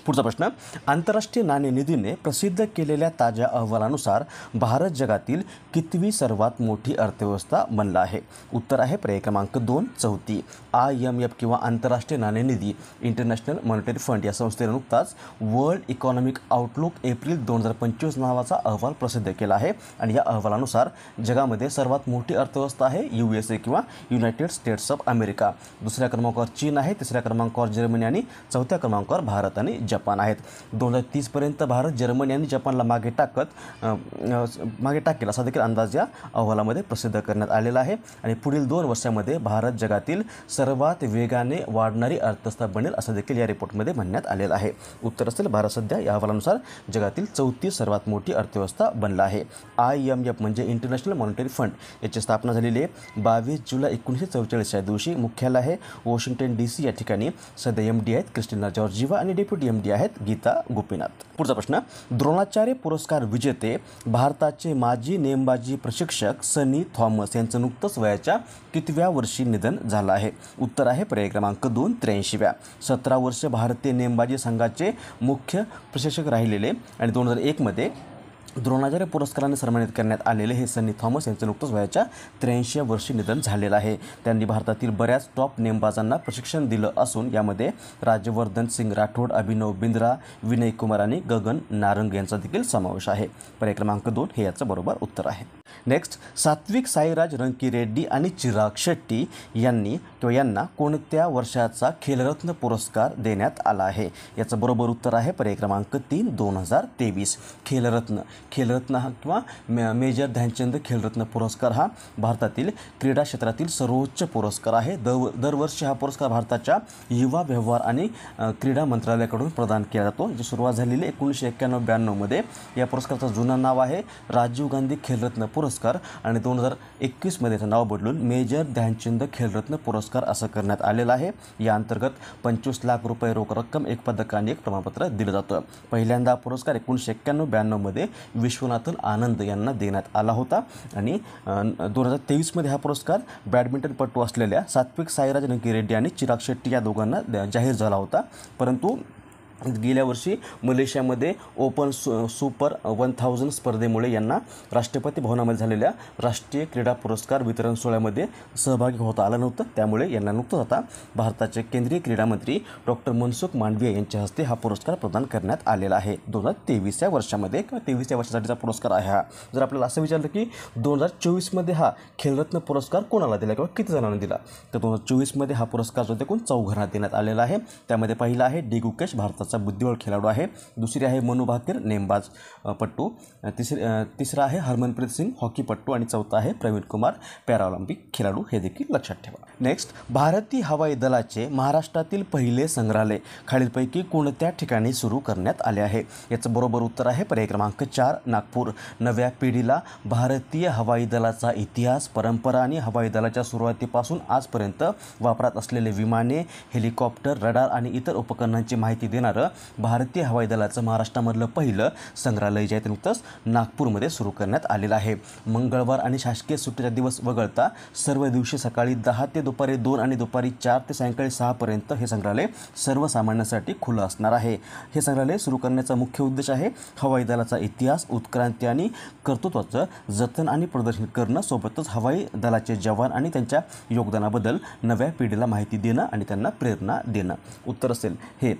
S1: पुढचा प्रश्न, आंतरराष्ट्रीय नाणेनिधीने प्रसिद्ध केलेल्या ताज्या अहवालानुसार भारत जगातील कितवी सर्वात मोठी अर्थव्यवस्था बनला आहे? उत्तर आहे पर्याय क्रमांक 2, 4. IMF किंवा आंतरराष्ट्रीय नाणेनिधी इंटरनॅशनल मॉनिटरी फंड या संस्थेने नुकताच वर्ल्ड इकॉनॉमिक आउटलुक एप्रिल 2025 नावाचा अहवाल प्रसिद्ध केला आहे. आणि या अहवालानुसार जगामध्ये सर्वात मोठी अर्थव्यवस्था आहे USA किंवा युनायटेड स्टेट्स ऑफ अमेरिका. दुसऱ्या क्रमांकावर चीन आहे, तिसऱ्या क्रमांकावर जर्मनी आणि चौथ्या क्रमांकावर भारत आणि जपान आहेत. 2030 भारत, जर्मनी आणि जपानला मागे टाकेल असा देखील अंदाज या अहवालामध्ये प्रसिद्ध करण्यात आलेला आहे. आणि पुढील 2 वर्षामध्ये भारत जगातील सर्वात वेगाने वाढणारी अर्थव्यवस्था बनेल असं देखील या रिपोर्टमध्ये म्हणण्यात आलेलं आहे. उत्तर असेल भारत सध्या या अहवालानुसार जगातील 34 सर्वात मोठी अर्थव्यवस्था बनला आहे. IMF म्हणजे इंटरनॅशनल मॉनिटरी फंड याची स्थापना झालेली आहे 22 जुलै 1944 या दिवशी. मुख्यालय आहे वॉशिंग्टन DC या ठिकाणी. सध्या MD आहेत क्रिस्टिना जॉर्जिवा आणि डेप्युटी MD आहेत गीता गोपीनाथ. पुढचा प्रश्न, द्रोणाचार्य पुरस्कार विजेते भारताचे माजी नेमबाजी प्रशिक्षक सनी थॉमस यांचं नुकतंच वयाच्या कितव्या वर्षी निधन झालं आहे? उत्तर आहे पर्याय क्रमांक 2, 83व्या. 17 वर्ष भारतीय नेमबाजी संघाचे मुख्य प्रशिक्षक राहिलेले आणि 2001 द्रोणाचार्य पुरस्काराने सन्मानित करण्यात आलेले हे सनी थॉमस यांचं नुकतंच वयाच्या 83व्या वर्षी निधन झालेलं आहे. त्यांनी भारतातील बऱ्याच टॉप नेमबाजांना प्रशिक्षण दिलं असून यामध्ये राज्यवर्धन सिंग राठोड, अभिनव बिंद्रा, विनय कुमार आणि गगन नारंग यांचा देखील समावेश आहे. पर्याय क्रमांक 2 हे याचं बरोबर उत्तर आहे. नेक्स्ट, सात्विक साईराज रंकीरेड्डी आणि चिराग शेट्टी यांना कोणत्या वर्षाचा खेलरत्न पुरस्कार देण्यात आला आहे? याचं बरोबर उत्तर आहे पर्याय क्रमांक 3, 2023. खेलरत्न हा किंवा मेजर ध्यानचंद खेलरत्न पुरस्कार हा भारतातील क्रीडा क्षेत्रातील सर्वोच्च पुरस्कार आहे. दरवर्षी हा पुरस्कार भारताच्या युवा व्यवहार आणि क्रीडा मंत्रालयाकडून प्रदान केला जातो. जी सुरुवात झालेली 1991-92 या पुरस्काराचं जुनं नाव आहे राजीव गांधी खेलरत्न पुरस्कार. पुरस्कार आणि 2021मध्ये त्याचं नाव बदलून मेजर ध्यानचंद खेलरत्न पुरस्कार असं करण्यात आलेलं आहे. या अंतर्गत 25 लाख रुपये रोख रक्कम, एक पदक आणि एक प्रमाणपत्र दिलं जातं. पहिल्यांदा पुरस्कार 1991-92 मध्ये विश्वनाथन आनंद यांना देण्यात आला होता आणि 2023मध्ये हा पुरस्कार बॅडमिंटनपटू असलेल्या सात्विक साईराज रंकीरेड्डी आणि चिराग शेट्टी या दोघांना जाहीर झाला होता. परंतु गेल्या वर्षी मलेशियामध्ये ओपन सुपर 1000 स्पर्धेमुळे यांना राष्ट्रपती भवनामध्ये झालेल्या राष्ट्रीय क्रीडा पुरस्कार वितरण सोहळ्यामध्ये सहभागी होता आलं नव्हतं. त्यामुळे यांना नुकतंच आता भारताचे केंद्रीय क्रीडा मंत्री डॉक्टर मनसुख मांडविया यांच्या हस्ते हा पुरस्कार प्रदान करण्यात आलेला आहे. 2023 या वर्षामध्ये किंवा 23 या वर्षासाठीचा पुरस्कार आहे हा. जर आपल्याला असं विचारलं की 2024मध्ये हा खेलरत्न पुरस्कार कोणाला दिला किंवा किती जणांना दिला, तर 2024मध्ये हा पुरस्कार जो एकूण 4 जणांना देण्यात आलेला आहे. त्यामध्ये पहिला आहे डी गुकेश, भारताचा बुद्धिबळ खेळाडू आहे. दुसरी आहे मनु भाकर, नेमबाज पट्टू. तिसरा आहे हरमनप्रीत सिंग, हॉकीपट्टू. आणि चौथा आहे प्रवीण कुमार, पॅराऑलिम्पिक खेळाडू. हे देखील लक्षात ठेवा. नेक्स्ट, भारतीय हवाई दलाचे महाराष्ट्रातील पहिले संग्रहालय खालीलपैकी कोणत्या ठिकाणी सुरू करण्यात आले आहे? याचं बरोबर उत्तर आहे पर्याय क्रमांक 4, नागपूर. नव्या पिढीला भारतीय हवाई दलाचा इतिहास, परंपरा आणि हवाई दलाच्या सुरुवातीपासून आजपर्यंत वापरात असलेले विमाने, हेलिकॉप्टर, रडार आणि इतर उपकरणांची माहिती देणारं भारतीय हवाई दलाचं महाराष्ट्रामधलं पहिलं संग्रहालय जे आहे ते नुकतंच नागपूरमध्ये सुरू करण्यात आलेलं आहे. मंगळवार आणि शासकीय सुट्टीचा दिवस वगळता सर्व दिवशी सकाळी 10 ते दुपारी 2 आणि दुपारी 4 ते सायंकाळी 6 पर्यंत हे संग्रहालय सर्वसामान्यांसाठी खुलं असणार आहे. हे संग्रहालय सुरू करण्याचा मुख्य उद्देश आहे हवाई दलाचा इतिहास, उत्क्रांती आणि कर्तृत्वाचं जतन आणि प्रदर्शन करणं, सोबतच हवाई दलाचे जवान आणि त्यांच्या योगदानाबद्दल नव्या पिढीला माहिती देणं आणि त्यांना प्रेरणा देणं. उत्तर असेल हे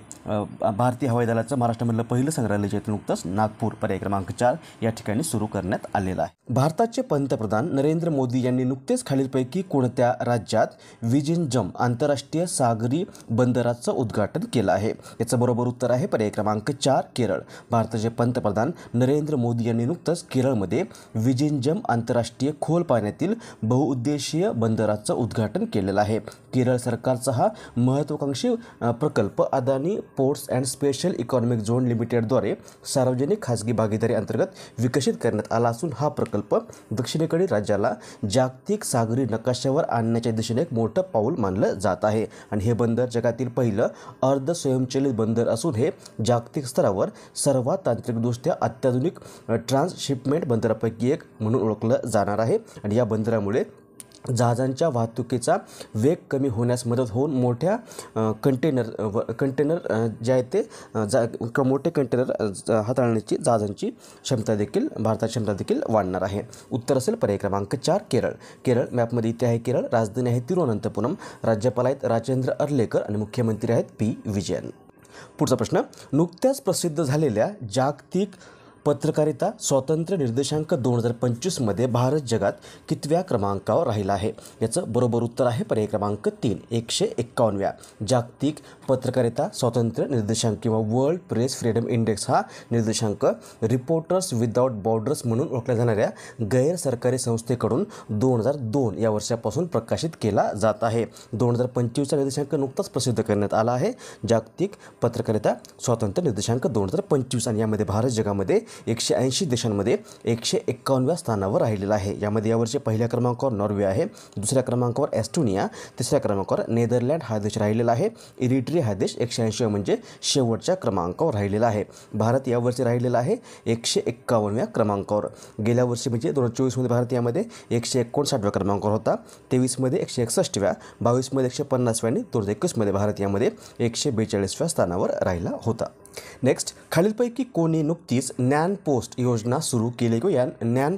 S1: भारतीय हवाई दलाचं महाराष्ट्रामधलं पहिलं संग्रहालय जे नुकतंच नागपूर पर्याय क्रमांक 4 या ठिकाणी सुरू करण्यात आलेलं आहे. भारताचे पंतप्रधान नरेंद्र मोदी यांनी नुकतेच खालीलपैकी कोणत्या राज्यात विजिंजम आंतरराष्ट्रीय सागरी बंदराचं उद्घाटन केलं आहे? याचं बरोबर उत्तर आहे पर्याय क्रमांक 4, केरळ. भारताचे पंतप्रधान नरेंद्र मोदी यांनी नुकतंच केरळमध्ये विजिंजम आंतरराष्ट्रीय खोल पाण्यातील बहुउद्देशीय बंदराचं उद्घाटन केलेलं आहे. केरळ सरकारचा हा महत्त्वाकांक्षी प्रकल्प Adani ports and special economic zone लिमिटेडद्वारे सार्वजनिक खाजगी भागीदारी अंतर्गत विकसित करण्यात आला असून हा प्रकल्प दक्षिणेकडील राज्याला जागतिक सागरी नकाशावर आणण्याच्या दिशेने एक मोठं पाऊल मानलं जात आहे. आणि हे बंदर जगातील पहिलं अर्ध स्वयंचलित बंदर असून हे जागतिक स्तरावर सर्वात तांत्रिकदृष्ट्या अत्याधुनिक ट्रान्सशिपमेंट बंदरापैकी एक म्हणून ओळखलं जाणार आहे. आणि या बंदरामुळे जहाजांच्या वाहतुकीचा वेग कमी होण्यास मदत होऊन मोठ्या कंटेनर जे आहेत ते मोठे कंटेनर हाताळण्याची जहाजांची क्षमता देखील वाढणार आहे. उत्तर असेल पर्याय क्रमांक 4, केरळ. केरळ मॅपमध्ये इथे आहे केरळ. राजधानी आहे तिरुवनंतपुरम. राज्यपाल आहेत राजेंद्र अर्लेकर आणि मुख्यमंत्री आहेत पी. विजयन. पुढचा प्रश्न, नुकत्याच प्रसिद्ध झालेल्या जागतिक पत्रकारिता स्वातंत्र्य निर्देशांक 2025मध्ये भारत जगात कितव्या क्रमांकावर राहिला आहे? याचं बरोबर उत्तर आहे पर्याय क्रमांक 3, 151व्या. जागतिक पत्रकारिता स्वातंत्र्य निर्देशांक किंवा वर्ल्ड प्रेस फ्रीडम इंडेक्स हा निर्देशांक रिपोर्टर्स विदाउट बॉर्डर्स म्हणून ओळखल्या जाणाऱ्या गैर सरकारी संस्थेकडून 2002 या वर्षापासून प्रकाशित केला जात आहे. 2025चा निर्देशांक नुकताच प्रसिद्ध करण्यात आला आहे. जागतिक पत्रकारिता स्वातंत्र्य निर्देशांक 2025 आणि यामध्ये भारत जगामध्ये 180 देशांमध्ये 151व्या स्थानावर राहिलेला आहे. यामध्ये यावर्षी पहिल्या क्रमांकावर नॉर्वे आहे, दुसऱ्या क्रमांकावर एस्टोनिया, तिसऱ्या क्रमांकावर नेदरलँड हा देश राहिलेला आहे. इरिट्रिया हा देश 180 म्हणजे शेवटच्या क्रमांकावर राहिलेला आहे. भारत यावर्षी राहिलेला आहे 151व्या क्रमांकावर. गेल्या वर्षी म्हणजे 2024मध्ये भारत यामध्ये 159व्या क्रमांकावर होता, 23मध्ये 161व्या, 22मध्ये 150व्या आणि 2021मध्ये भारत यामध्ये 142व्या स्थानावर राहिला होता. नेक्स्ट, खालीलपैकी कोणी नुकतीच ज्ञान पोस्ट योजना सुरू केली किंवा या ज्ञान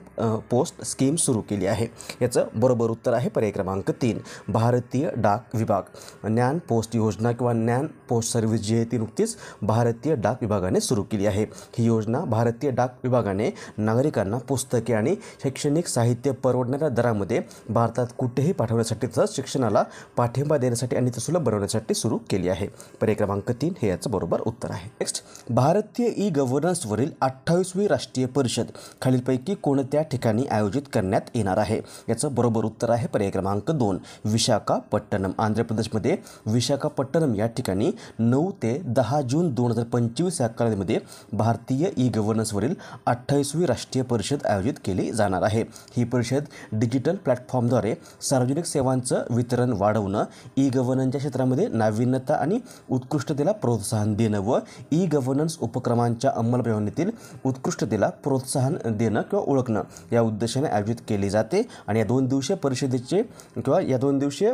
S1: पोस्ट स्कीम सुरू केली आहे? याचं बरोबर उत्तर आहे पर्याय क्रमांक 3, भारतीय डाक विभाग. ज्ञान पोस्ट योजना किंवा ज्ञान पोस्ट सर्व्हिस जी आहे ती नुकतीच भारतीय डाक विभागाने सुरू केली आहे. ही योजना भारतीय डाक विभागाने नागरिकांना पुस्तके आणि शैक्षणिक साहित्य परवडणाऱ्या दरामध्ये भारतात कुठेही पाठवण्यासाठी तसंच शिक्षणाला पाठिंबा देण्यासाठी आणि ते सुलभ बनवण्यासाठी सुरू केली आहे. पर्याय क्रमांक 3 हे याचं बरोबर उत्तर आहे. नेक्स्ट, भारतीय ई गव्हर्नन्सवरील 28वी राष्ट्रीय परिषद खालीलपैकी कोणत्या ठिकाणी आयोजित करण्यात येणार आहे? याचं बरोबर उत्तर आहे पर्याय क्रमांक 2, विशाखापट्टणम. आंध्र प्रदेशमध्ये विशाखापट्टणम या ठिकाणी 9 ते 10 जून 2025 या कालावधीमध्ये भारतीय ई गव्हर्नन्सवरील 28वी राष्ट्रीय परिषद आयोजित केली जाणार आहे. ही परिषद डिजिटल प्लॅटफॉर्मद्वारे सार्वजनिक सेवांचं वितरण वाढवणं, ई गव्हर्नन्सच्या क्षेत्रामध्ये नाविन्यता आणि उत्कृष्टतेला प्रोत्साहन देणं व ई गव्हर्नन्स उपक्रमांच्या अंमलबजावणीतील उत्कृष्टतेला प्रोत्साहन देणं किंवा ओळखणं या उद्देशाने आयोजित केली जाते. आणि या 2 दिवसीय परिषदेचे किंवा या 2 दिवसीय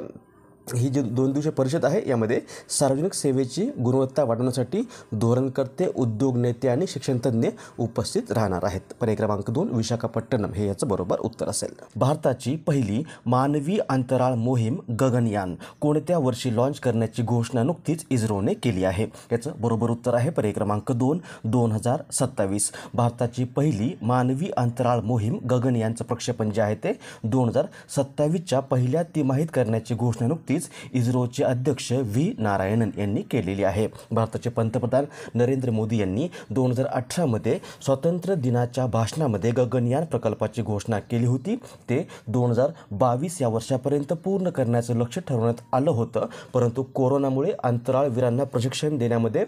S1: ही जी 2 दिवसीय परिषद आहे यामध्ये सार्वजनिक सेवेची गुणवत्ता वाढवण्यासाठी धोरणकर्ते, उद्योग नेते आणि शिक्षणतज्ञ उपस्थित राहणार आहेत. पर्याय क्रमांक 2, विशाखापट्टणम हे याचं बरोबर उत्तर असेल. भारताची पहिली मानवी अंतराळ मोहीम गगनयान कोणत्या वर्षी लॉन्च करण्याची घोषणा नुकतीच इस्रोने केली आहे? याचं बरोबर उत्तर आहे पर्याय क्रमांक 2, 2027. भारताची पहिली मानवी अंतराळ मोहीम गगनयानचं प्रक्षेपण जे आहे ते 2027च्या पहिल्या तिमाहीत करण्याची घोषणा नुकतीच इस्रोचे अध्यक्ष व्ही नारायणन यांनी केलेली आहे. भारताचे पंतप्रधान नरेंद्र मोदी यांनी 2018 मध्ये स्वातंत्र्य दिनाच्या भाषणामध्ये गगनयान प्रकल्पाची घोषणा केली होती. ते 2022 या वर्षापर्यंत पूर्ण करण्याचं लक्ष्य ठरवण्यात आलं होतं, परंतु कोरोनामुळे अंतराळवीरांना प्रशिक्षण देण्यामध्ये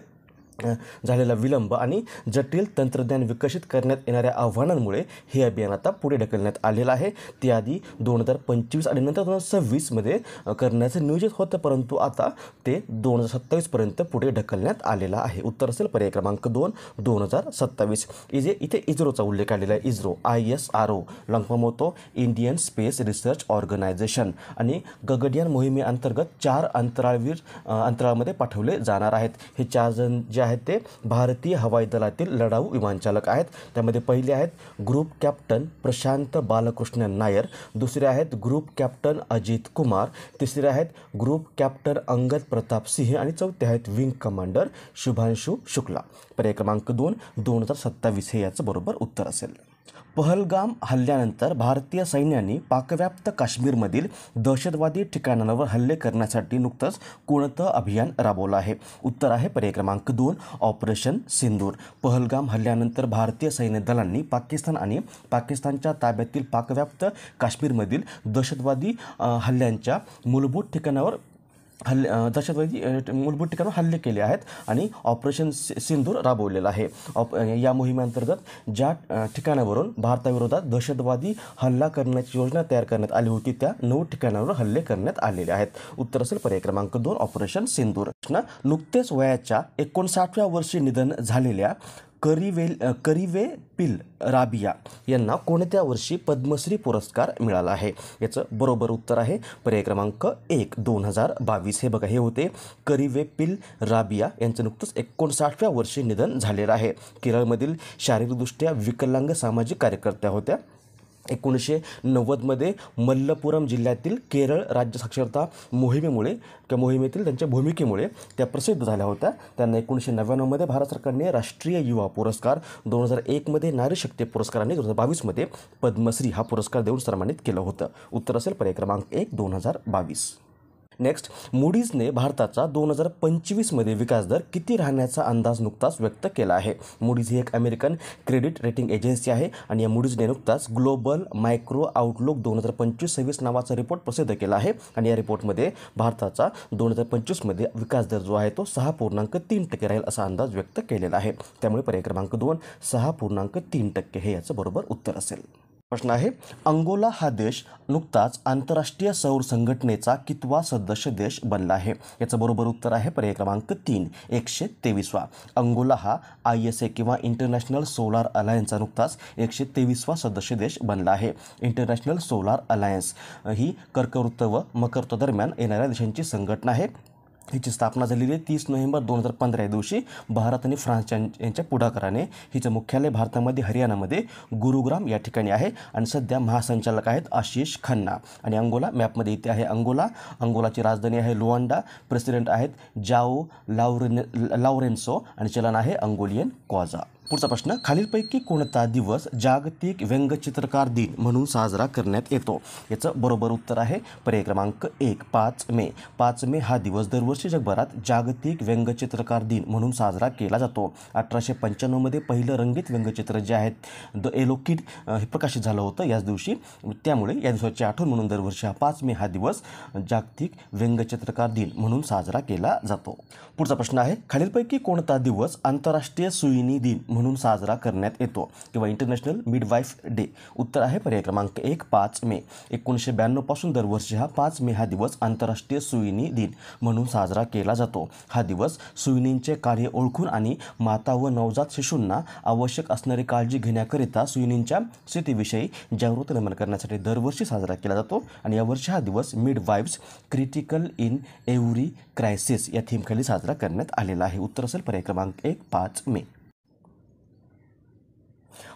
S1: झालेला विलंब आणि जटिल तंत्रज्ञान विकसित करण्यात येणाऱ्या आव्हानांमुळे हे अभियान आता पुढे ढकलण्यात आलेलं आहे. त्याआधी 2025 आणि नंतर 2026 मध्ये करण्याचं नियोजित होतं, परंतु आता ते 2027 पर्यंत पुढे ढकलण्यात आलेलं आहे. उत्तर असेल पर्याय क्रमांक 2, 2027. इथे इस्रोचा उल्लेख आलेला आहे. इस्रो ISRO लॉंग होतो इंडियन स्पेस रिसर्च ऑर्गनायझेशन. आणि गगनयान मोहिमेअंतर्गत 4 अंतराळवीर अंतराळामध्ये पाठवले जाणार आहेत. हे 4 जण जे आहेत ते भारतीय हवाई दलातील लढाऊ विमानचालक आहेत. त्यामध्ये पहिले आहेत ग्रुप कॅप्टन प्रशांत बालकृष्णन नायर, दुसरे आहेत ग्रुप कॅप्टन अजित कुमार, तिसरे आहेत ग्रुप कॅप्टन अंगद प्रताप सिंह आणि चौथे आहेत विंग कमांडर शुभांशु शुक्ला. पर्याय क्रमांक 2, 2027 हे याचं बरोबर उत्तर असेल. पहलगाम हल्ल्यानंतर भारतीय सैन्याने पाकव्याप्त काश्मीरमधील दहशतवादी ठिकाणांवर हल्ले करण्यासाठी नुकतंच कोणतं अभियान राबवलं आहे? उत्तर आहे पर्याय क्रमांक 2, ऑपरेशन सिंदूर. पहलगाम हल्ल्यानंतर भारतीय सैन्य दलांनी पाकिस्तान आणि पाकिस्तानच्या ताब्यातील पाकव्याप्त काश्मीरमधील दहशतवादी हल्ल्यांच्या मूलभूत ठिकाणावर मूलभूत ठिकाणावर हल्ले केले आहेत आणि ऑपरेशन सिंदूर राबवलेलं आहे. या मोहिमेअंतर्गत ज्या ठिकाणावरून भारताविरोधात दहशतवादी हल्ला करण्याची योजना तयार करण्यात आली होती त्या 9 ठिकाणांवर हल्ले करण्यात आलेले आहेत. उत्तर असेल पर्याय क्रमांक 2, ऑपरेशन सिंदूर. नुकतेच वयाच्या 59व्या वर्षी निधन झालेल्या करिवे पिल राबिया यांना कोणत्या वर्षी पद्मश्री पुरस्कार मिळाला आहे? याचं बरोबर उत्तर आहे पर्याय क्रमांक 1, 2022. हे बघा, हे होते करिवे पिल राबिया यांचं नुकतंच 59व्या वर्षी निधन झालेलं आहे. केरळमधील शारीरिकदृष्ट्या विकलांग सामाजिक कार्यकर्त्या होत्या. 1990मध्ये मल्लपुरम जिल्ह्यातील केरळ राज्य साक्षरता मोहिमेतील त्यांच्या भूमिकेमुळे त्या प्रसिद्ध झाल्या होत्या. त्यांना 1999मध्ये भारत सरकारने राष्ट्रीय युवा पुरस्कार, 2001मध्ये नारी शक्ती पुरस्कार आणि 2022मध्ये पद्मश्री हा पुरस्कार देऊन सन्मानित केलं होतं. उत्तर असेल पर्याय क्रमांक 1, 2022. नेक्स्ट, मूडीजने भारताचा 2025मध्ये विकासदर किती राहण्याचा अंदाज नुकताच व्यक्त केला आहे? मूडीज ही एक अमेरिकन क्रेडिट रेटिंग एजन्सी आहे आणि या मूडीजने नुकताच ग्लोबल मायक्रो आउटलुक 2025-26 नावाचा रिपोर्ट प्रसिद्ध केला आहे. आणि या रिपोर्टमध्ये भारताचा 2025मध्ये विकासदर जो आहे तो 6.3% राहील असा अंदाज व्यक्त केलेला आहे. त्यामुळे पर्याय क्रमांक 2, 6.3% हे याचं बरोबर उत्तर असेल. प्रश्न आहे, अंगोला हा देश नुकताच आंतरराष्ट्रीय सौर संघटनेचा कितवा सदस्य देश बनला आहे? याचं बरोबर उत्तर आहे पर्याय क्रमांक 3, 123वा. अंगोला हा ISA किंवा इंटरनॅशनल सोलार अलायन्सचा नुकताच 123वा सदस्य देश बनला आहे. इंटरनॅशनल सोलार अलायन्स ही कर्कवृत्त व मकरवृत्त दरम्यान येणाऱ्या देशांची संघटना आहे. हिची स्थापना झालेली आहे 30 नोव्हेंबर 2015 या दिवशी भारत आणि फ्रान्स यांच्या पुढाकाराने. हिचं मुख्यालय भारतामध्ये हरियाणामध्ये गुरुग्राम या ठिकाणी आहे आणि सध्या महासंचालक आहेत आशिष खन्ना. आणि अंगोला मॅपमध्ये इथे आहे अंगोलाची राजधानी आहे लुआंडा. प्रेसिडेंट आहेत जाओ लाउरेन्सो आणि चलन आहे अंगोलियन क्वाजा. पुढचा प्रश्न, खालीलपैकी कोणता दिवस जागतिक व्यंगचित्रकार दिन म्हणून साजरा करण्यात येतो? याचं बरोबर उत्तर आहे पर्याय क्रमांक 1 5 मे. 5 मे हा दिवस दरवर्षी जगभरात जागतिक व्यंगचित्रकार दिन म्हणून साजरा केला जातो. 1895 पहिलं रंगीत व्यंगचित्र जे आहेत द येलो किड हे प्रकाशित झालं होतं याच दिवशी. त्यामुळे या दिवसाची आठवण म्हणून दरवर्षी 5 मे हा दिवस जागतिक व्यंगचित्रकार दिन म्हणून साजरा केला जातो. पुढचा प्रश्न आहे, खालीलपैकी कोणता दिवस आंतरराष्ट्रीय सुईणी दिन म्हणून साजरा करण्यात येतो किंवा इंटरनॅशनल मिडवाईफ डे? उत्तर आहे पर्याय क्रमांक 1 5 मे. 1992 पासून दरवर्षी 5 मे हा दिवस आंतरराष्ट्रीय सुईणी दिन म्हणून साजरा केला जातो. हा दिवस सुईणींचे कार्य ओळखून आणि माता व नवजात शिशूंना आवश्यक असणारी काळजी घेण्याकरिता सुईणींच्या स्थितीविषयी जागृती निर्माण करण्यासाठी दरवर्षी साजरा केला जातो. आणि यावर्षी हा दिवस मिडवाईफ्स क्रिटिकल इन एव्हरी क्रायसिस या थीमखाली साजरा करण्यात आलेला आहे. उत्तर असेल पर्याय क्रमांक 1 5 मे.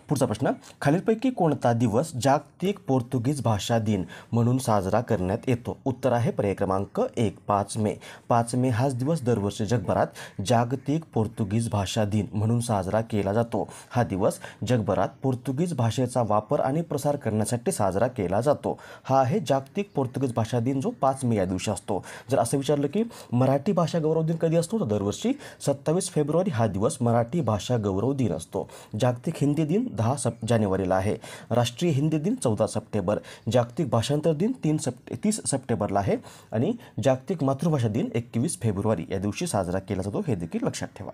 S1: पुढचा प्रश्न, खालीलपैकी कोणता दिवस जागतिक पोर्तुगीज भाषा दिन म्हणून साजरा करण्यात येतो? उत्तर आहे पर्याय क्रमांक 1 5 मे. 5 मे हाच दिवस दरवर्षी जगभरात जागतिक पोर्तुगीज भाषा दिन म्हणून साजरा केला जातो. हा दिवस जगभरात पोर्तुगीज भाषेचा वापर आणि प्रसार करण्यासाठी साजरा केला जातो. हा आहे जागतिक पोर्तुगीज भाषा दिन जो 5 मे या दिवशी असतो. जर असं विचारलं की मराठी भाषा गौरव दिन कधी असतो, तर दरवर्षी 27 फेब्रुवारी हा दिवस मराठी भाषा गौरव दिन असतो. जागतिक हिंदी दिन 10 जानेवारीला आहे. राष्ट्रीय हिंदी दिन 14 सप्टेंबर. जागतिक भाषांतर दिन 30 सप्टेंबरला आहे. आणि जागतिक मातृभाषा दिन 21 फेब्रुवारी या दिवशी साजरा केला जातो. हे देखील लक्षात ठेवा.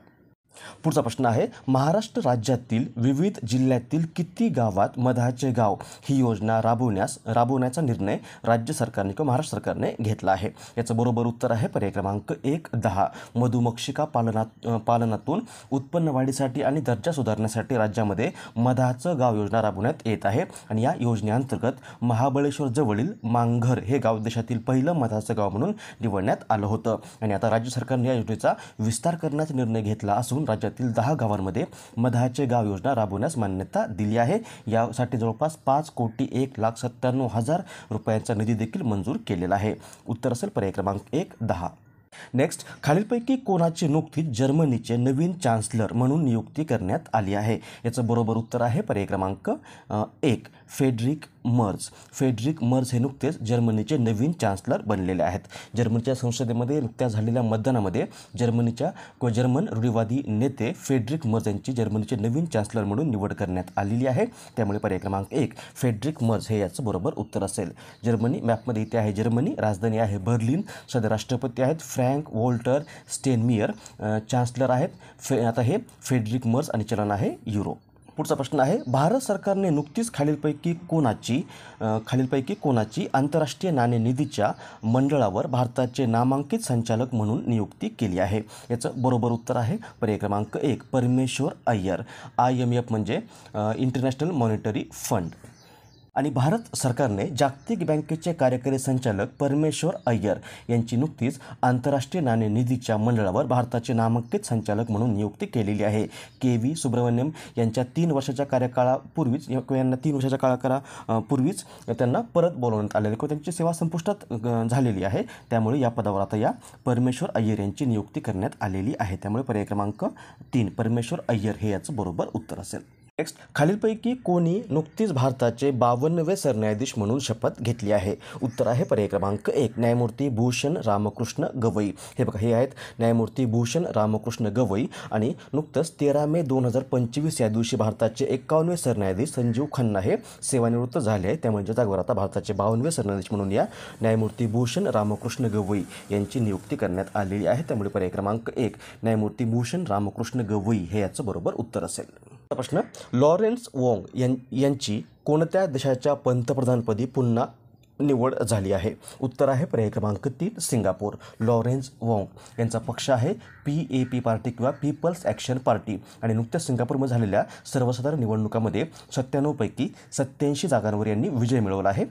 S1: पुढचा प्रश्न आहे, महाराष्ट्र राज्यातील विविध जिल्ह्यातील किती गावात मधाचे गाव ही योजना राबवण्याचा निर्णय राज्य सरकारने किंवा महाराष्ट्र सरकारने घेतला आहे? याचं बरोबर उत्तर आहे पर्याय क्रमांक 1 10. मधुमक्षिका पालनातून उत्पन्न वाढीसाठी आणि दर्जा सुधारण्यासाठी राज्यामध्ये मधाचं गाव योजना राबवण्यात येत आहे. आणि या योजनेअंतर्गत महाबळेश्वर जवळील मांघर हे गाव देशातील पहिलं मधाचं गाव म्हणून निवडण्यात आलं होतं. आणि आता राज्य सरकारने या योजनेचा विस्तार करण्याचा निर्णय घेतला असून राज्यातील 10 गावांमध्ये मधाचे गाव योजना राबवण्यास मान्यता दिली आहे. यासाठी जवळपास 5,01,97,000 रुपयांचा निधी देखील मंजूर केलेला आहे. उत्तर असेल पर्याय क्रमांक 1 10. नेक्स्ट, खालीलपैकी कोणाची नुकतीच जर्मनीचे नवीन चान्सलर म्हणून नियुक्ती करण्यात आली आहे? याचं बरोबर उत्तर आहे पर्याय क्रमांक 1 फेडरिक मर्ज. फेडरिक मर्ज हे नुकतेच जर्मनीचे नवीन चान्सलर बनलेले आहेत. जर्मनीच्या संसदेमध्ये नुकत्याच झालेल्या मतदानामध्ये जर्मन रूढीवादी नेते फेडरिक मर्ज यांची जर्मनीचे नवीन चान्सलर म्हणून निवड करण्यात आलेली आहे. त्यामुळे पर्याय क्रमांक 1 फेडरिक मर्ज हे याचं बरोबर उत्तर असेल. जर्मनी मॅपमध्ये इथे आहे जर्मनी, राजधानी आहे बर्लिन, सध्या राष्ट्रपती आहेत फ्रँक वॉल्टर स्टेनमियर, चान्सलर आहेत आता हे फेडरिक मर्ज आणि चलन आहे युरो. पुढचा प्रश्न आहे, भारत सरकारने नुकतीच खालीलपैकी कोणाची आंतरराष्ट्रीय नाणेनिधीच्या मंडळावर भारताचे नामांकित संचालक म्हणून नियुक्ती केली आहे? याचं बरोबर उत्तर आहे पर्याय क्रमांक 1 परमेश्वर अय्यर. IMF म्हणजे इंटरनॅशनल मॉनिटरी फंड. आणि भारत सरकारने जागतिक बँकेचे कार्यकारी संचालक परमेश्वर अय्यर यांची नुकतीच आंतरराष्ट्रीय नाणेनिधीच्या मंडळावर भारताचे नामांकित संचालक म्हणून नियुक्ती केलेली आहे. KV सुब्रमण्यम यांच्या 3 वर्षाच्या कार्यकाळापूर्वीच यांना 3 वर्षाच्या काळापूर्वीच त्यांना परत बोलवण्यात आलेले किंवा त्यांची सेवा संपुष्टात झालेली आहे. त्यामुळे या पदावर आता या परमेश्वर अय्यर यांची नियुक्ती करण्यात आलेली आहे. त्यामुळे पर्याय क्रमांक 3 परमेश्वर अय्यर हे याचं बरोबर उत्तर असेल. नेक्स्ट, खालीलपैकी कोणी नुकतीच भारताचे 52वे सरन्यायाधीश म्हणून शपथ घेतली आहे? उत्तर आहे पर्याय क्रमांक 1 न्यायमूर्ती भूषण रामकृष्ण गवई. हे बघा, हे आहेत न्यायमूर्ती भूषण रामकृष्ण गवई. आणि नुकतंच 13 मे 2025 या दिवशी भारताचे 51वे सरन्यायाधीश संजीव खन्ना हे सेवानिवृत्त झाले आहे. त्यामुळे जागेवर आता भारताचे 52वे सरन्यायाधीश म्हणून या न्यायमूर्ती भूषण रामकृष्ण गवई यांची नियुक्ती करण्यात आलेली आहे. त्यामुळे पर्याय क्रमांक 1 न्यायमूर्ती भूषण रामकृष्ण गवई हे याचं बरोबर उत्तर असेल. प्रश्न, लॉरेन्स वॉंग यांची कोणत्या देशाच्या पंतप्रधानपदी पुन्हा निवड झाली आहे? उत्तर आहे पर्याय क्रमांक 3 सिंगापूर. लॉरेन्स वॉंग यांचा पक्ष आहे PAP पार्टी किंवा पीपल्स ॲक्शन पार्टी. आणि नुकत्याच सिंगापूरमध्ये झालेल्या सर्वसाधारण निवडणुकामध्ये 97 पैकी 87 जागांवर यांनी विजय मिळवला आहे.